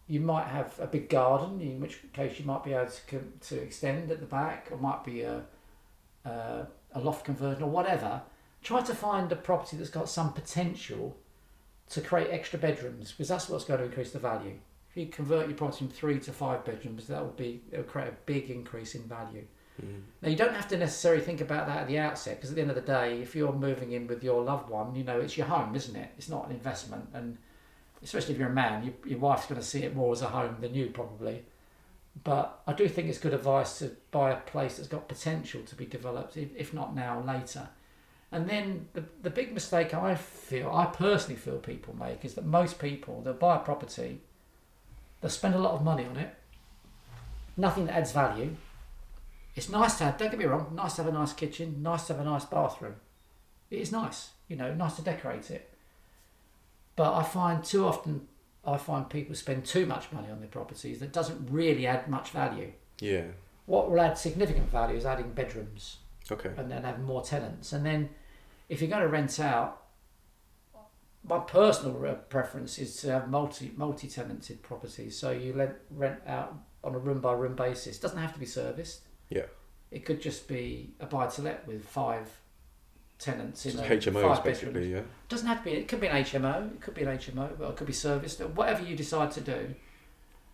You might have a big garden, in which case you might be able to extend at the back, or might be a loft conversion or whatever. Try to find a property that's got some potential to create extra bedrooms, because that's what's going to increase the value. If you convert your property from 3 to 5 bedrooms, it'll create a big increase in value. Mm. Now, you don't have to necessarily think about that at the outset, because at the end of the day, if you're moving in with your loved one, it's your home, isn't it? It's not an investment, and especially if you're a man, your wife's going to see it more as a home than you probably. But I do think it's good advice to buy a place that's got potential to be developed, if not now, later. And then the big mistake I personally feel people make is that most people, they'll buy a property, they'll spend a lot of money on it, nothing that adds value. It's nice to have, don't get me wrong, nice to have a nice kitchen, nice to have a nice bathroom. It is nice, nice to decorate it. But I find too often, people spend too much money on their properties that doesn't really add much value. Yeah. What will add significant value is adding bedrooms. Okay. And then having more tenants. And then if you're going to rent out, my personal preference is to have multi-tenanted properties. So you rent out on a room-by-room basis. It doesn't have to be serviced. Yeah. It could just be a buy-to-let with 5 tenants in HMOs 5 basically, bedrooms. yeah. Doesn't have to be. It could be an HMO. It could be an HMO, but it could be serviced. Whatever you decide to do.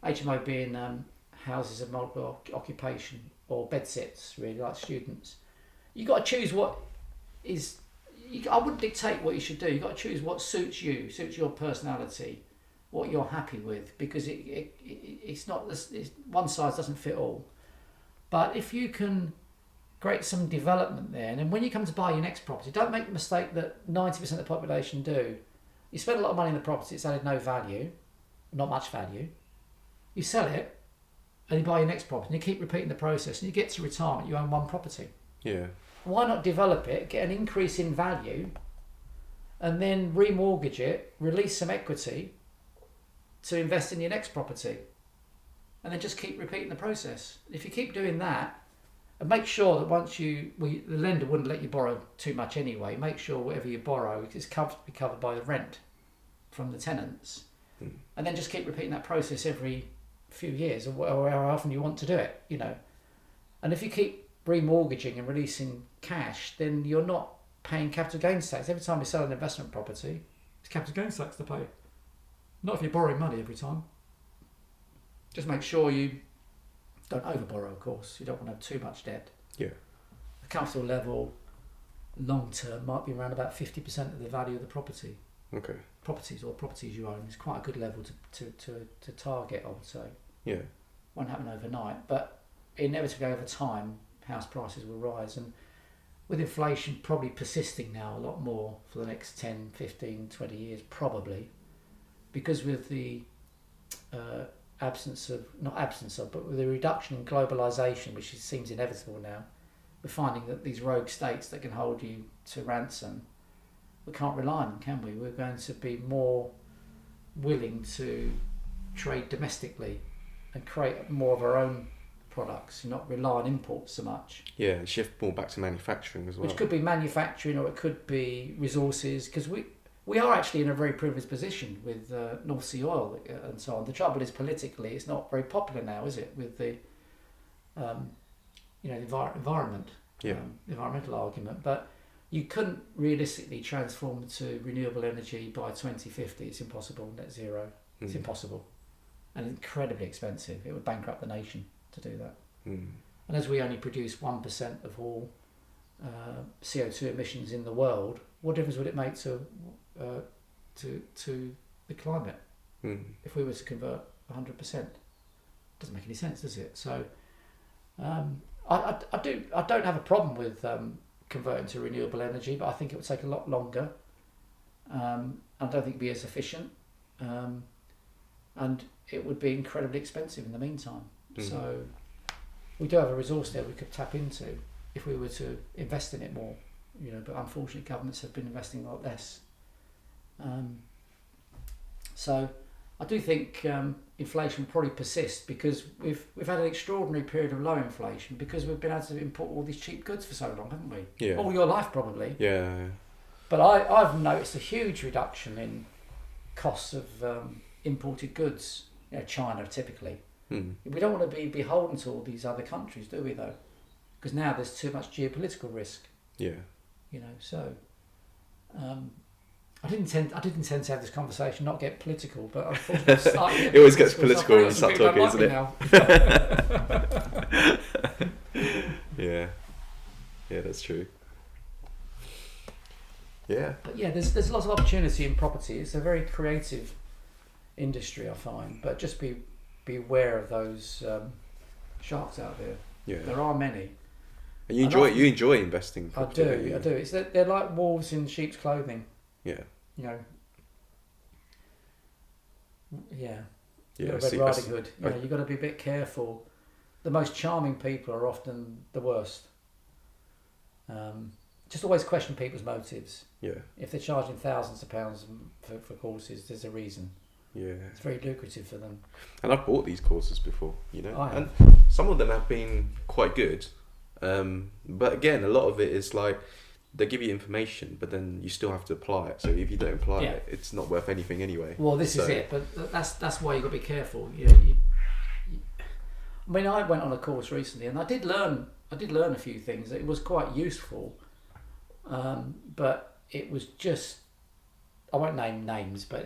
HMO being houses of multiple occupation, or bedsits, really, like students. You got to choose what is. I wouldn't dictate what you should do. You got to choose what suits you, suits your personality, what you're happy with, because it's not. One size doesn't fit all. But if you can create some development there, and then when you come to buy your next property, don't make the mistake that 90% of the population do. You spend a lot of money on the property, it's added no value, not much value. You sell it, and you buy your next property, and you keep repeating the process, and you get to retirement, you own one property. Yeah. Why not develop it, get an increase in value, and then remortgage it, release some equity to invest in your next property, and then just keep repeating the process. If you keep doing that, and make sure that the lender wouldn't let you borrow too much anyway. Make sure whatever you borrow is covered by the rent from the tenants, and then just keep repeating that process every few years, or however often you want to do it. And if you keep remortgaging and releasing cash, then you're not paying capital gains tax every time you sell an investment property. It's capital gains tax to pay. Not if you're borrowing money every time. Just make sure you don't overborrow, of course. You don't want to have too much debt. Yeah. The capital level, long term, might be around about 50% of the value of the property. Okay. Properties you own is quite a good level to target, I would say. Yeah. Won't happen overnight, but inevitably over time, house prices will rise. And with inflation probably persisting now a lot more for the next 10, 15, 20 years, probably, because with the but with the reduction in globalisation, which seems inevitable now, we're finding that these rogue states that can hold you to ransom, we can't rely on them, can we? We're going to be more willing to trade domestically and create more of our own products, not rely on imports so much. Yeah, and shift more back to manufacturing as well. Which could be manufacturing, or it could be resources, because we are actually in a very privileged position with North Sea oil and so on. The trouble is, politically, it's not very popular now, is it, with the the environment, environmental argument. But you couldn't realistically transform to renewable energy by 2050. It's impossible. Net zero. It's impossible, and incredibly expensive. It would bankrupt the nation to do that. And as we only produce 1% of all CO2 emissions in the world, what difference would it make to the climate if we were to convert 100%? Doesn't make any sense, does it? So I don't have a problem with converting to renewable energy, but I think it would take a lot longer. I don't think it'd be as efficient, and it would be incredibly expensive in the meantime. So we do have a resource there we could tap into if we were to invest in it more, but unfortunately governments have been investing a lot less. So I do think inflation will probably persist, because we've had an extraordinary period of low inflation because we've been able to import all these cheap goods for so long, haven't we? Yeah. All your life probably. Yeah. But I've noticed a huge reduction in costs of imported goods, China typically. We don't want to be beholden to all these other countries, do we, though? Because now there's too much geopolitical risk. Yeah. So I did intend to have this conversation, not get political, but unfortunately it always gets political when you start talking, isn't it? Yeah, that's true. Yeah. But yeah, there's lots of opportunity in property. It's a very creative industry, I find. But just be aware of those sharks out there. Yeah. There are many. And you enjoy investing in property? I do. They're like wolves in sheep's clothing. Yeah. Yeah. Yeah. Red Riding Hood. You've got to be a bit careful. The most charming people are often the worst. Just always question people's motives. Yeah. If they're charging thousands of pounds for courses, there's a reason. Yeah. It's very lucrative for them. And I've bought these courses before, and some of them have been quite good. But again, a lot of it is like they give you information, but then you still have to apply it. So if you don't apply it, it's not worth anything anyway. Well, this is it. But that's why you've got to be careful. I mean, I went on a course recently, and I did learn a few things. It was quite useful, but it was just, I won't name names, but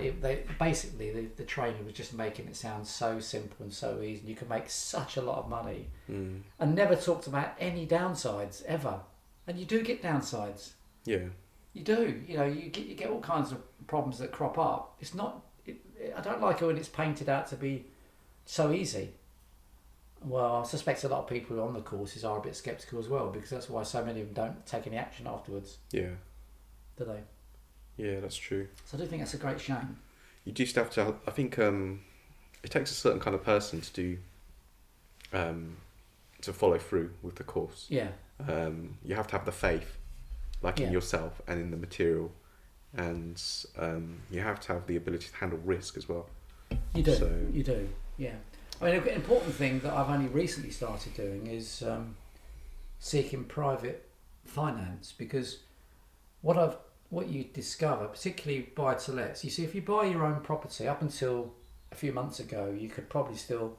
basically the trainer was just making it sound so simple and so easy. You could make such a lot of money, and never talked about any downsides ever. And you do get downsides. Yeah. You do. You get all kinds of problems that crop up. It's not. I don't like it when it's painted out to be so easy. Well, I suspect a lot of people on the courses are a bit sceptical as well, because that's why so many of them don't take any action afterwards. Yeah. Do they? Yeah, that's true. So I do think that's a great shame. You just have to. I think it takes a certain kind of person to do. To follow through with the course. Yeah. You have to have the faith, in yourself and in the material, and you have to have the ability to handle risk as well. You do. You do. Yeah. I mean, an important thing that I've only recently started doing is seeking private finance, because what you discover, particularly buy-to-lets, you see, if you buy your own property, up until a few months ago, you could probably still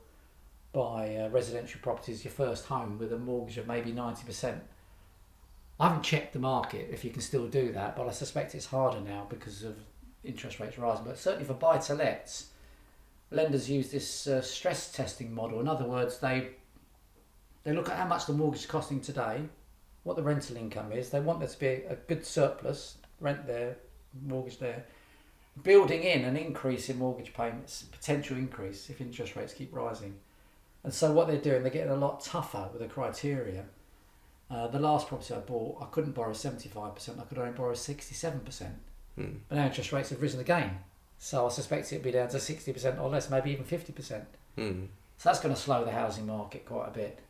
buy residential properties, your first home, with a mortgage of maybe 90%. I haven't checked the market if you can still do that, but I suspect it's harder now because of interest rates rising. But certainly for buy-to-lets, lenders use this stress testing model. In other words, they look at how much the mortgage is costing today, what the rental income is. They want there to be a good surplus, rent there, mortgage there, building in an increase in mortgage payments, potential increase if interest rates keep rising. And so what they're doing, they're getting a lot tougher with the criteria. The last property I bought, I couldn't borrow 75%, I could only borrow 67%. But now interest rates have risen again. So I suspect it'll be down to 60% or less, maybe even 50%. So that's going to slow the housing market quite a bit.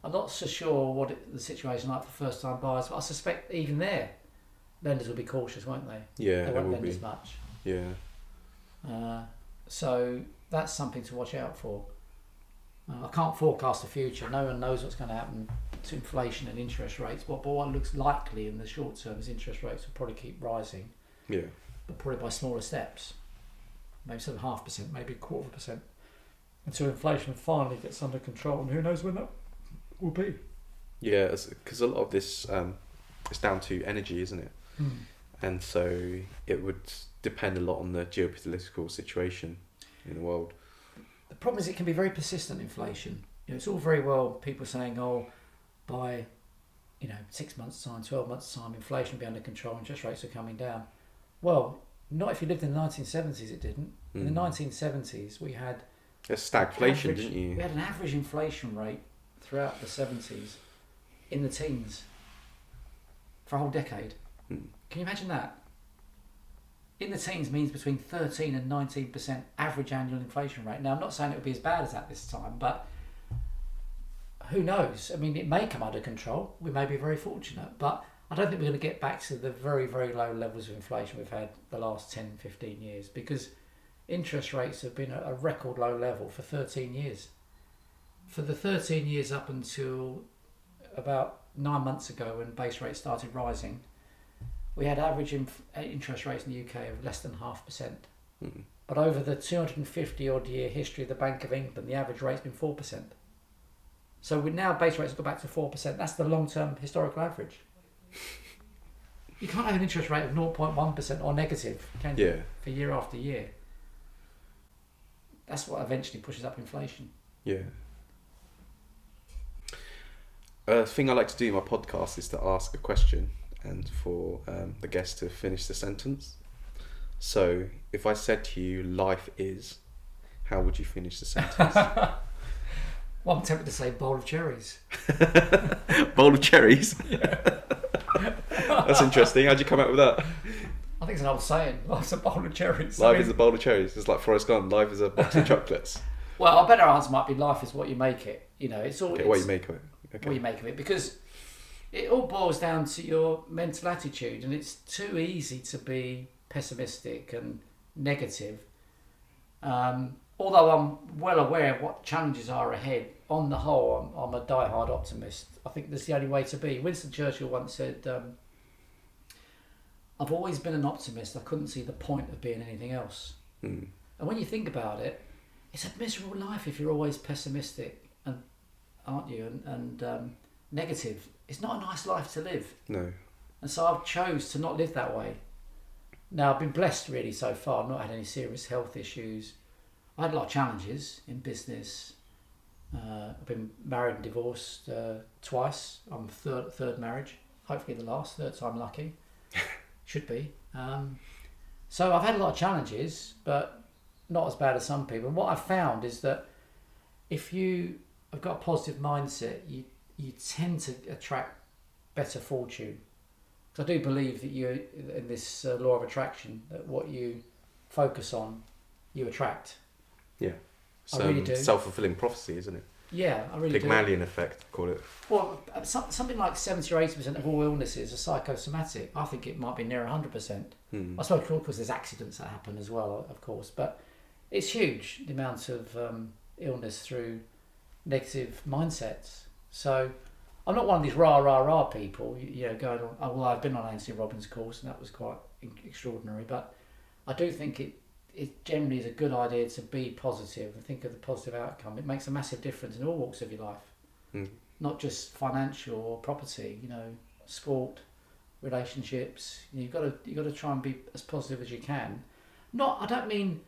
I'm not so sure what the situation like for first time buyers, but I suspect even there, lenders will be cautious, won't they? Yeah, they won't lend as much. Yeah. So that's something to watch out for. I can't forecast the future. No one knows what's going to happen to inflation and interest rates. But what looks likely in the short term is interest rates will probably keep rising. Yeah. But probably by smaller steps. Maybe 0.5%, maybe 0.25%. Until inflation finally gets under control. And who knows when that will be. Yeah, because a lot of this is down to energy, isn't it? And so it would depend a lot on the geopolitical situation in the world. The problem is it can be very persistent, inflation. It's all very well people saying, by 6 months' time, 12 months' time, inflation will be under control, interest rates are coming down. Well, not if you lived in the 1970s, it didn't. In the 1970s, we had a stagflation, didn't you? We had an average inflation rate throughout the 70s in the teens for a whole decade. Can you imagine that? In the teens means between 13 and 19% average annual inflation rate. Now, I'm not saying it would be as bad as that this time, but who knows? I mean, it may come under control. We may be very fortunate, but I don't think we're going to get back to the very, very low levels of inflation we've had the last 10, 15 years, because interest rates have been at a record low level for 13 years. For the 13 years up until about 9 months ago when base rates started rising, we had average interest rates in the UK of less than 0.5%. But over the 250 odd year history of the Bank of England, the average rate's been 4%. So now base rates have got back to 4%. That's the long-term historical average. You can't have an interest rate of 0.1% or negative, can you? Yeah. For year after year. That's what eventually pushes up inflation. Yeah. A thing I like to do in my podcast is to ask a question and for the guest to finish the sentence. So if I said to you, life is, how would you finish the sentence? Well, I'm tempted to say bowl of cherries. Bowl of cherries? Yeah. That's interesting. How'd you come up with that? I think it's an old saying. Life's a bowl of cherries. Life is a bowl of cherries. It's like Forrest Gump. Life is a box of chocolates. Well, a better answer might be life is what you make it. It's all. Okay, what you make of it. Okay. What you make of it, because it all boils down to your mental attitude, and it's too easy to be pessimistic and negative. Although I'm well aware of what challenges are ahead, on the whole, I'm a die-hard optimist. I think that's the only way to be. Winston Churchill once said, I've always been an optimist. I couldn't see the point of being anything else. And when you think about it, it's a miserable life if you're always pessimistic, and aren't you? And negative. It's not a nice life to live. No. And so I've chose to not live that way. Now, I've been blessed really so far. I've not had any serious health issues. I had a lot of challenges in business. I've been married and divorced twice. I'm third marriage. Hopefully the last, third time lucky. Should be. So I've had a lot of challenges, but not as bad as some people. And what I've found is that if you have got a positive mindset, you tend to attract better fortune. Because I do believe that you, in this law of attraction, that what you focus on, you attract. Yeah. I really do. Self-fulfilling prophecy, isn't it? Yeah, I really do. Pygmalion effect, call it. Well, something like 70 or 80% of all illnesses are psychosomatic. I think it might be near 100%. I suppose because there's accidents that happen as well, of course, but it's huge, the amount of illness through negative mindsets. So I'm not one of these rah people, going on, well, I've been on Anthony Robbins' course and that was quite extraordinary, but I do think it generally is a good idea to be positive and think of the positive outcome. It makes a massive difference in all walks of your life, not just financial or property. Sport, relationships. You've got to try and be as positive as you can. I don't mean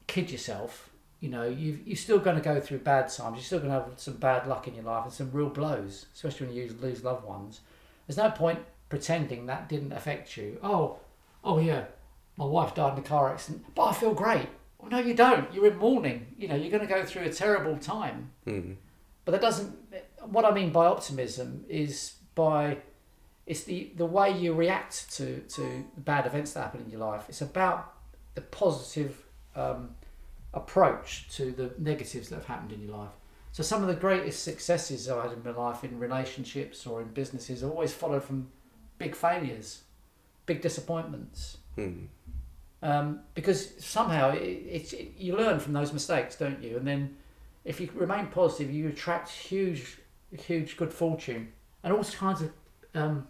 kid yourself. You're still going to go through bad times. You're still going to have some bad luck in your life and some real blows, especially when you lose loved ones. There's no point pretending that didn't affect you. Oh yeah. My wife died in a car accident, but I feel great. Well, no, you don't. You're in mourning. You're going to go through a terrible time. But that doesn't. What I mean by optimism is it's the way you react to bad events that happen in your life. It's about the positive approach to the negatives that have happened in your life. So some of the greatest successes I've had in my life in relationships or in businesses have always followed from big failures, big disappointments. Because somehow you learn from those mistakes, don't you? And then if you remain positive, you attract huge good fortune, and all kinds of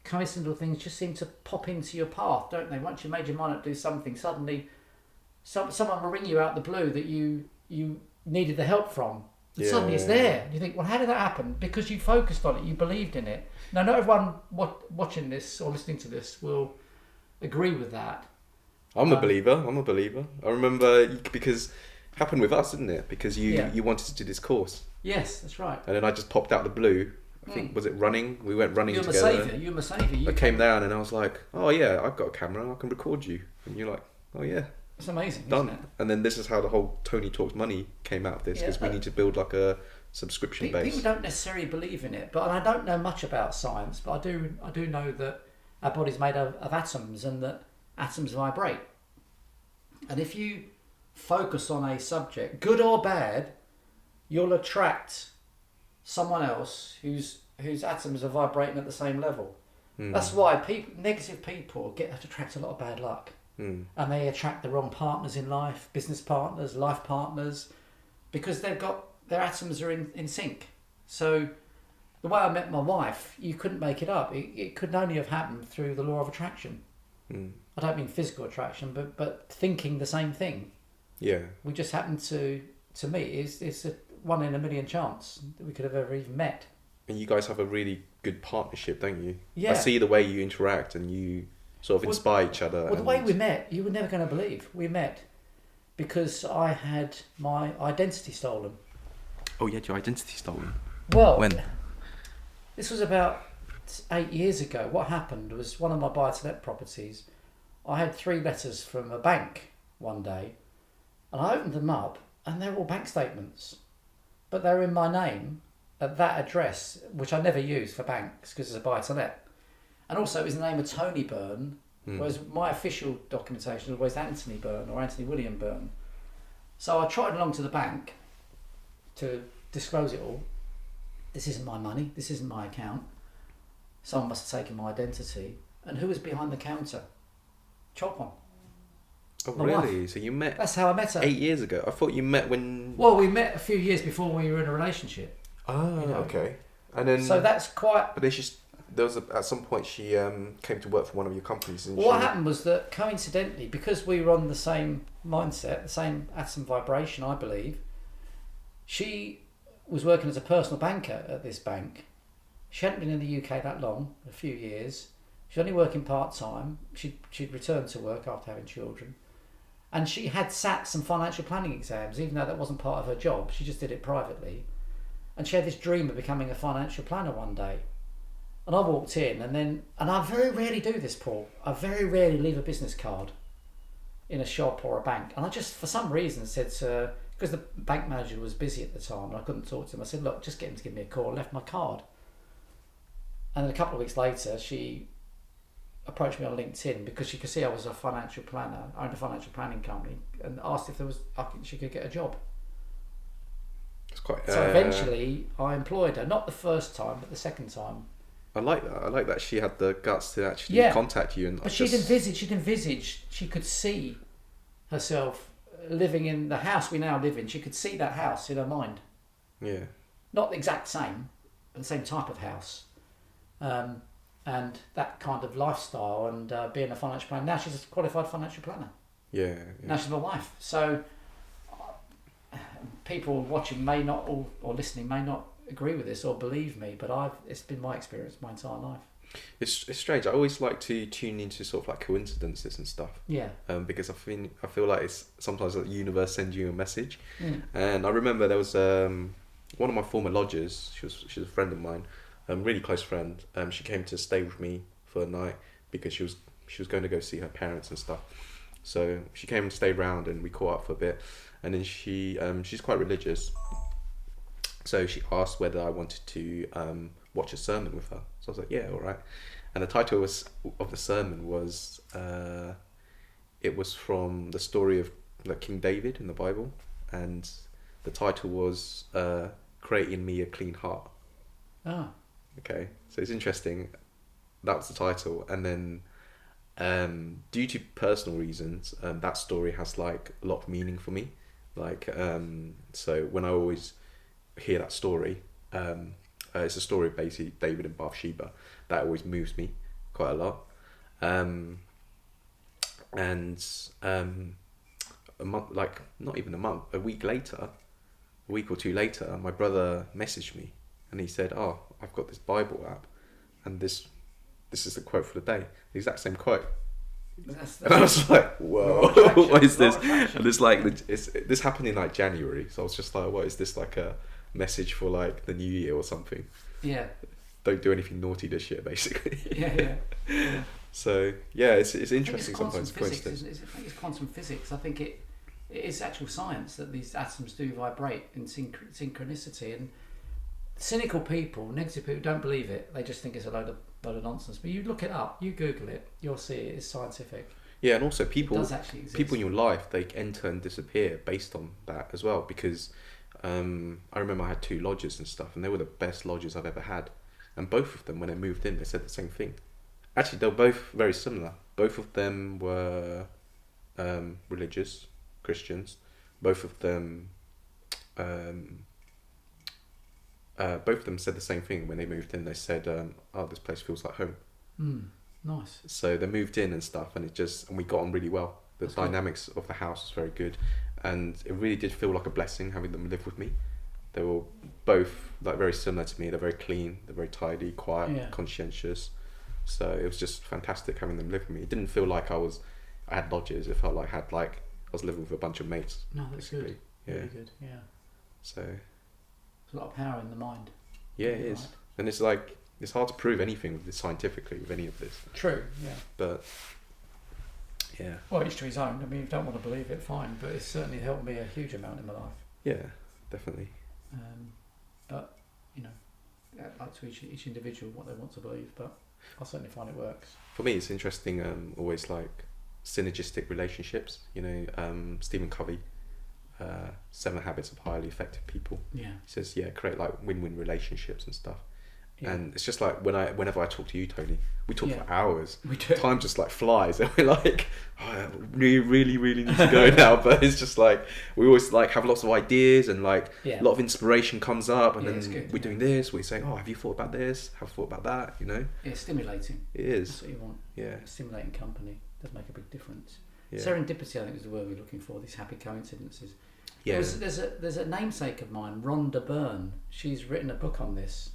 coincidental things just seem to pop into your path, don't they? Once you made your mind up to do something, suddenly someone will ring you out the blue that you needed the help from. And suddenly it's there. And you think, well, how did that happen? Because you focused on it, you believed in it. Now, not everyone watching this or listening to this will agree with that. I'm a believer. I remember because it happened with us, didn't it? Because you wanted to do this course. Yes, that's right. And then I just popped out the blue. I think, was it running? We went running together. You're my saviour. I came down and I was like, oh yeah, I've got a camera, I can record you. And you're like, oh yeah. It's amazing, done. Isn't it? And then this is how the whole Tony Talks Money came out of this, because we need to build like a subscription base. People don't necessarily believe in it, but I don't know much about science, but I do know that our body's made of atoms and that atoms vibrate. And if you focus on a subject, good or bad, you'll attract someone else whose atoms are vibrating at the same level. That's why negative people attract a lot of bad luck. And they attract the wrong partners in life, business partners, life partners, because their atoms are in sync. So the way I met my wife, you couldn't make it up. It could only have happened through the law of attraction. I don't mean physical attraction, but thinking the same thing. Yeah. We just happened to meet. It's a 1 in a million chance that we could have ever even met. And you guys have a really good partnership, don't you? Yeah. I see the way you interact and you sort of inspire each other. Well, the way we met, you were never going to believe. We met because I had my identity stolen. Oh, you had your identity stolen? Well, when? This was about 8 years ago. What happened was one of my buy-to-let properties, I had 3 letters from a bank one day, and I opened them up, and they're all bank statements, but they're in my name at that address, which I never use for banks because it's a buy-to-let. And also it was the name of Tony Byrne, whereas my official documentation was always Anthony Byrne or Anthony William Byrne. So I tried along to the bank to disclose it all. This isn't my money, this isn't my account. Someone must have taken my identity. And who was behind the counter? Chopon. Oh, my really? wife. So you met... That's how I met her. 8 years ago? I thought you met when... Well, we met a few years before we were in a relationship. Oh, okay. And then... So that's quite... But at some point she came to work for one of your companies. And what happened was that coincidentally, because we were on the same mindset, the same atom vibration, I believe, she was working as a personal banker at this bank. She hadn't been in the UK that long, a few years. She was only working part-time. She'd returned to work after having children. And she had sat some financial planning exams, even though that wasn't part of her job. She just did it privately. And she had this dream of becoming a financial planner one day. And I walked in, and I very rarely do this, Paul. I very rarely leave a business card in a shop or a bank. And I just, for some reason, said to her, because the bank manager was busy at the time and I couldn't talk to him, I said, look, just get him to give me a call. I left my card. And then a couple of weeks later, she approached me on LinkedIn because she could see I was a financial planner, I owned a financial planning company, and asked if she could get a job. It's quite... So eventually, I employed her. Not the first time, but the second time. I like that. I like that she had the guts to actually contact you. But she'd envisaged, she could see herself living in the house we now live in. She could see that house in her mind. Yeah. Not the exact same, but the same type of house. And that kind of lifestyle and being a financial planner. Now she's a qualified financial planner. Yeah. Now she's my wife. So people watching may not or listening may not agree with this or believe me, but it's been my experience my entire life. It's strange. I always like to tune into sort of like coincidences and stuff. Yeah. Because I feel like it's sometimes the universe sends you a message. And I remember there was one of my former lodgers. She's a friend of mine, really close friend. She came to stay with me for a night because she was going to go see her parents and stuff. So she came and stayed round and we caught up for a bit. And then she's quite religious. So she asked whether I wanted to watch a sermon with her. So I was like, yeah, all right. And the title of the sermon was, it was from the story of King David in the Bible. And the title was, Create in Me a Clean Heart. Ah. Okay, so it's interesting. That was the title. And then Due to personal reasons, that story has like a lot of meaning for me. Like, so when I always hear that story, it's a story of basically David and Bathsheba. That always moves me quite a lot. And a month, like not even a month, a week or two later, my brother messaged me and he said, "Oh, I've got this Bible app, and this is the quote for the day, the exact same quote." And I was like, "Whoa, what is this?" And it's like this happened in like January, so I was just like, "What is this, like a message for like the new year or something?" Yeah. Don't do anything naughty this year, basically. Yeah. So yeah, it's interesting it's sometimes. Physics, I think it's quantum physics. I think it is actual science that these atoms do vibrate in synchronicity. And cynical people, negative people, don't believe it. They just think it's a load of nonsense. But you look it up, you Google it, you'll see it is scientific. Yeah, and also It does actually exist. people in your life, they enter and disappear based on that as well. Because I remember I had 2 lodgers and stuff, and they were the best lodgers I've ever had. And both of them, when they moved in, they said the same thing. Actually, they were both very similar. Both of them were religious Christians. Both of them said the same thing when they moved in. They said, "Oh, this place feels like home." Nice. So they moved in and stuff, and we got on really well. The That's dynamics of the house was very good, and it really did feel like a blessing having them live with me. They were both like very similar to me. They're very clean, they're very tidy, quiet, conscientious. So it was just fantastic having them live with me. It didn't feel like I had lodgers. It felt like I was living with a bunch of mates. No, that's basically. good. Yeah. Really good. Yeah. So. There's a lot of power in the mind. Yeah, it is, and it's like it's hard to prove anything scientifically with any of this. True. Yeah. But. Yeah. Well, each to his own. I mean, if you don't want to believe it, fine. But it's certainly helped me a huge amount in my life. Yeah, definitely. But up to each individual what they want to believe. But I certainly find it works. For me, it's interesting. Always like synergistic relationships. Stephen Covey, 7 Habits of Highly Effective People. Yeah. He says, create like win-win relationships and stuff. Yeah. And it's just like whenever I talk to you, Tony, we talk for hours. We do. Time just like flies, and we're like, "Oh, we really, really need to go now." But it's just like we always like have lots of ideas, and like a lot of inspiration comes up, and then we're doing this. We're saying, "Oh, have you thought about this? Have you thought about that?" It's stimulating. It is. That's what you want. Yeah. A stimulating company does make a big difference. Yeah. Serendipity, I think, is the word we're looking for. These happy coincidences. Yeah. There's a namesake of mine, Rhonda Byrne. She's written a book on this.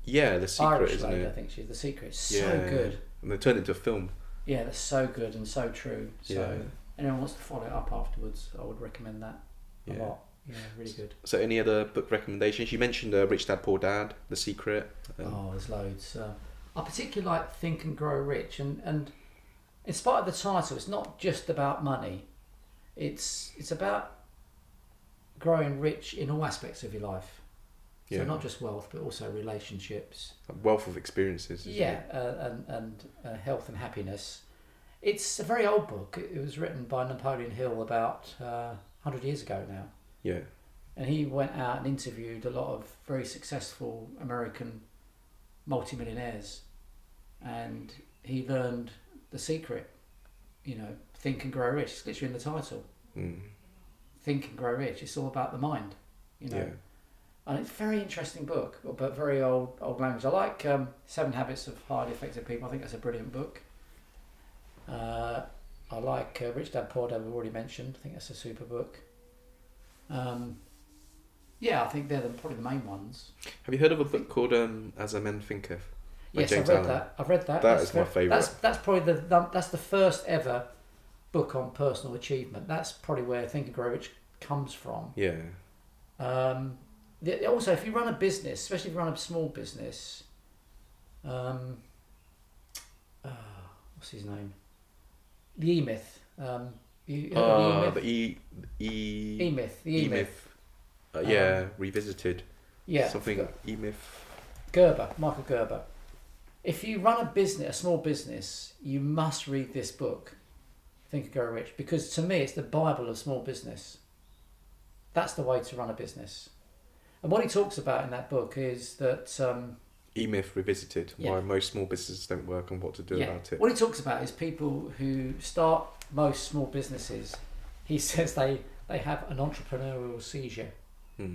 Yeah, The Secret, Irish isn't lady, it? I think she's The Secret. It's so good. And they turned it into a film. Yeah, that's so good and so true. So anyone wants to follow it up afterwards, I would recommend that a lot. Yeah, really good. So any other book recommendations? You mentioned Rich Dad Poor Dad, The Secret. There's loads. I particularly like Think and Grow Rich, and in spite of the title, it's not just about money. It's about growing rich in all aspects of your life. So not just wealth, but also relationships. A wealth of experiences. And health and happiness. It's a very old book. It was written by Napoleon Hill about 100 years ago now. Yeah. And he went out and interviewed a lot of very successful American multimillionaires. And he learned the secret, Think and Grow Rich. It's literally in the title. Think and Grow Rich. It's all about the mind, Yeah. And it's a very interesting book, but very old language. I like 7 Habits of Highly Effective People. I think that's a brilliant book. I like Rich Dad Poor Dad, we've already mentioned. I think that's a super book. I think they're probably the main ones. Have you heard of a book called As a Man Thinketh? Yes, I've read that. That is my favourite. That's probably that's the first ever book on personal achievement. That's probably where Think and Grow Rich comes from. Yeah. Also, if you run a business, especially if you run a small business, what's his name? The E-Myth. The E-Myth. The E-Myth. Revisited. Yeah. Something E-Myth. Michael Gerber. If you run a small business, you must read this book, Think and Grow Rich, because to me it's the Bible of small business. That's the way to run a business. And what he talks about in that book is that E-Myth Revisited, Yeah. why most small businesses don't work and what to do about it. What he talks about is people who start most small businesses. He says they have an entrepreneurial seizure.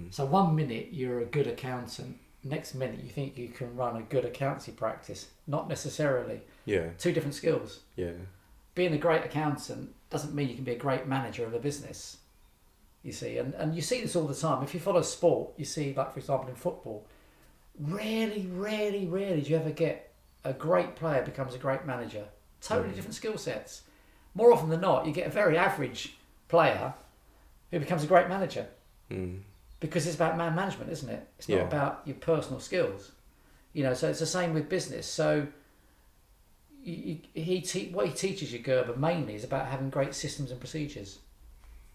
So 1 minute you're a good accountant, next minute you think you can run a good accountancy practice. Not necessarily. Yeah. Two different skills. Yeah. Being a great accountant doesn't mean you can be a great manager of a business. You see, and you see this all the time. If you follow sport, you see, like for example in football, rarely do you ever get a great player becomes a great manager. Totally different skill sets. More often than not, you get a very average player who becomes a great manager. Because it's about man management, isn't it? It's not about your personal skills. You know, so it's the same with business. So what he teaches you, Gerber, mainly is about having great systems and procedures,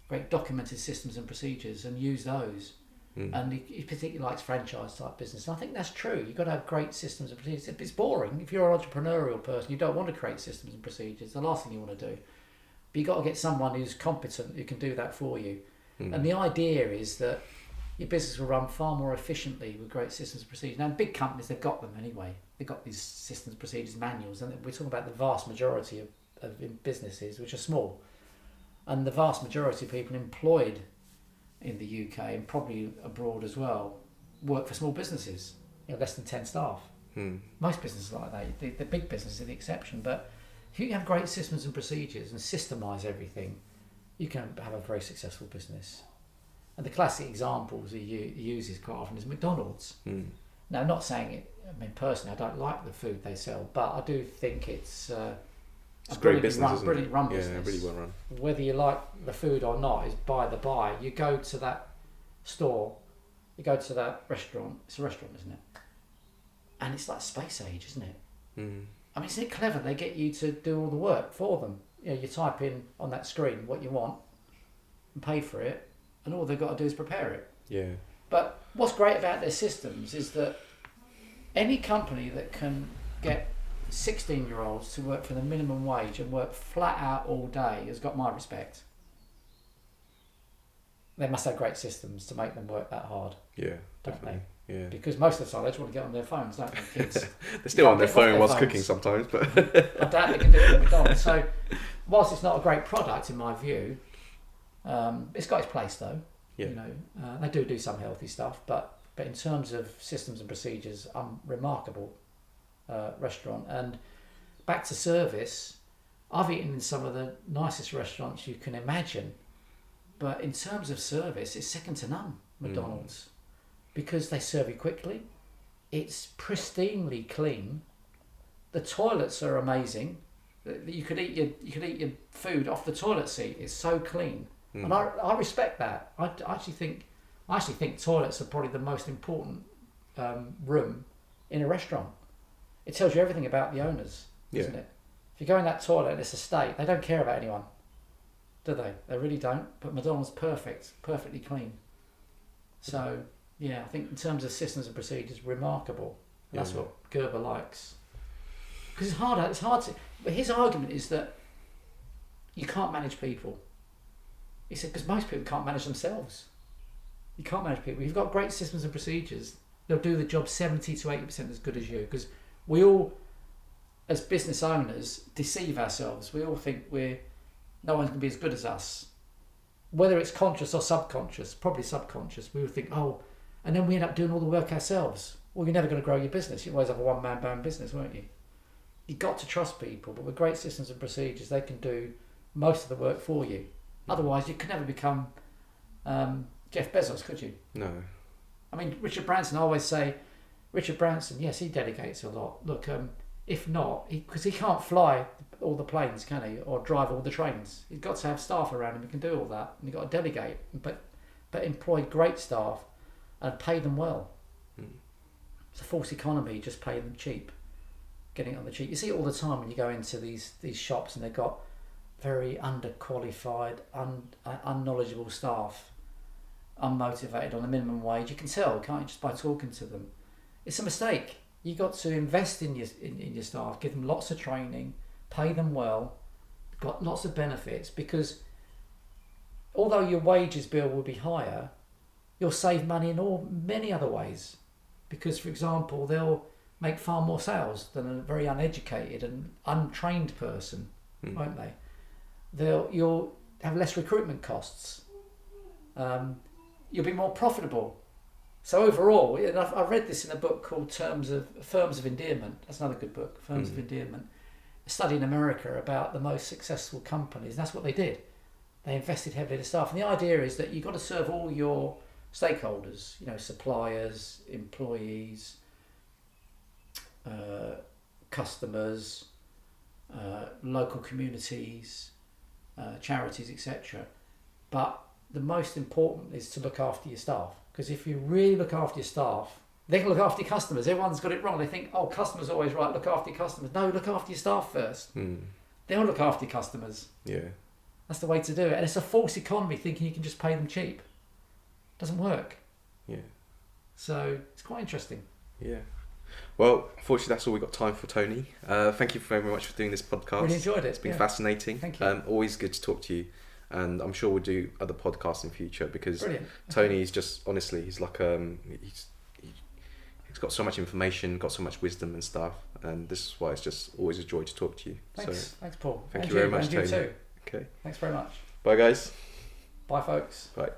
great documented systems and procedures, and use those. And he particularly likes franchise type business. And I think that's true. You've got to have great systems and procedures. It's boring. If you're an entrepreneurial person, you don't want to create systems and procedures. The last thing you want to do. But you've got to get someone who's competent who can do that for you. And the idea is that your business will run far more efficiently with great systems and procedures. Now, in big companies, they've got them anyway. They've got these systems, procedures, manuals. And we're talking about the vast majority of businesses, which are small. And the vast majority of people employed in the UK and probably abroad as well work for small businesses, less than 10 staff. Most businesses are like that. The big businesses are the exception. But if you have great systems and procedures and systemize everything, you can have a very successful business. And the classic examples he uses quite often is McDonald's. Now, I'm not saying it, I mean, personally, I don't like the food they sell, but I do think it's a great business, brilliant run business. business. Yeah, really well run. Whether you like the food or not is by the by. You go to that store, you go to that restaurant, it's a restaurant, isn't it? And it's like space age, isn't it? I mean, isn't it clever? They get you to do all the work for them. You type in on that screen what you want and pay for it, and all they've got to do is prepare it. Yeah. But what's great about their systems is that any company that can get 16-year-olds to work for the minimum wage and work flat out all day has got my respect. They must have great systems to make them work that hard. Yeah, don't definitely. Yeah. Because most of the time they just want to get on their phones, don't they, kids? They're still on their phone whilst cooking sometimes, but I doubt they can do it at McDonald's. So, whilst it's not a great product in my view, it's got its place though. Yeah. They do some healthy stuff, but in terms of systems and procedures, remarkable restaurant. And back to service, I've eaten in some of the nicest restaurants you can imagine, but in terms of service, it's second to none. McDonald's, because they serve you quickly. It's pristinely clean. The toilets are amazing. You could eat your food off the toilet seat. It's so clean, and I respect that. I actually think toilets are probably the most important room in a restaurant. It tells you everything about the owners, doesn't it? If you go in that toilet and it's a state, they don't care about anyone, do they? They really don't. But McDonald's perfectly clean. So yeah, I think in terms of systems and procedures, remarkable. That's what Gerber likes. Because it's hard to. But his argument is that you can't manage people. He said because most people can't manage themselves. You can't manage people. You've got great systems and procedures. They'll do the job 70 to 80% as good as you. Because we all, as business owners, deceive ourselves. We all think no one's going to be as good as us. Whether it's conscious or subconscious, probably subconscious. We would think, and then we end up doing all the work ourselves. Well, you're never going to grow your business. You always have a one-man band business, won't you? You've got to trust people, but with great systems and procedures, they can do most of the work for you. Otherwise, you could never become Jeff Bezos, could you? No. I mean, Richard Branson, I always say, Richard Branson, yes, he delegates a lot. Look, if not, because he can't fly all the planes, can he? Or drive all the trains. He's got to have staff around him who can do all that. And you've got to delegate, but employ great staff and pay them well. It's a false economy, just pay them cheap. Getting it on the cheap. You see it all the time when you go into these shops and they've got very underqualified, unknowledgeable staff, unmotivated on a minimum wage. You can tell, can't you, just by talking to them? It's a mistake. You've got to invest in your staff, give them lots of training, pay them well, got lots of benefits, because although your wages bill will be higher, you'll save money in many other ways. Because, for example, they'll make far more sales than a very uneducated and untrained person, won't they? You'll have less recruitment costs. You'll be more profitable. So overall, and I read this in a book called Firms of Endearment. That's another good book, Firms of Endearment. A study in America about the most successful companies. And that's what they did. They invested heavily in the staff. And the idea is that you've got to serve all your stakeholders, suppliers, employees, customers, local communities, charities, etc. But the most important is to look after your staff, because if you really look after your staff, they can look after your customers. Everyone's got it wrong. They think, oh, customers are always right, look after your customers. No, look after your staff first. They'll look after your customers. Yeah. That's the way to do it. And it's a false economy thinking you can just pay them cheap. Doesn't work. Yeah. So it's quite interesting. Yeah. Well, unfortunately, that's all we've got time for, Tony. Thank you very much for doing this podcast. Really enjoyed it. It's been fascinating. Thank you. Always good to talk to you. And I'm sure we'll do other podcasts in future, because Brilliant. Tony's just, honestly, he's like, he's got so much information, got so much wisdom and stuff. And this is why it's just always a joy to talk to you. Thanks, Paul. Thank you very much, and you Tony. too. Okay. Thanks very much. Bye, guys. Bye, folks. Bye.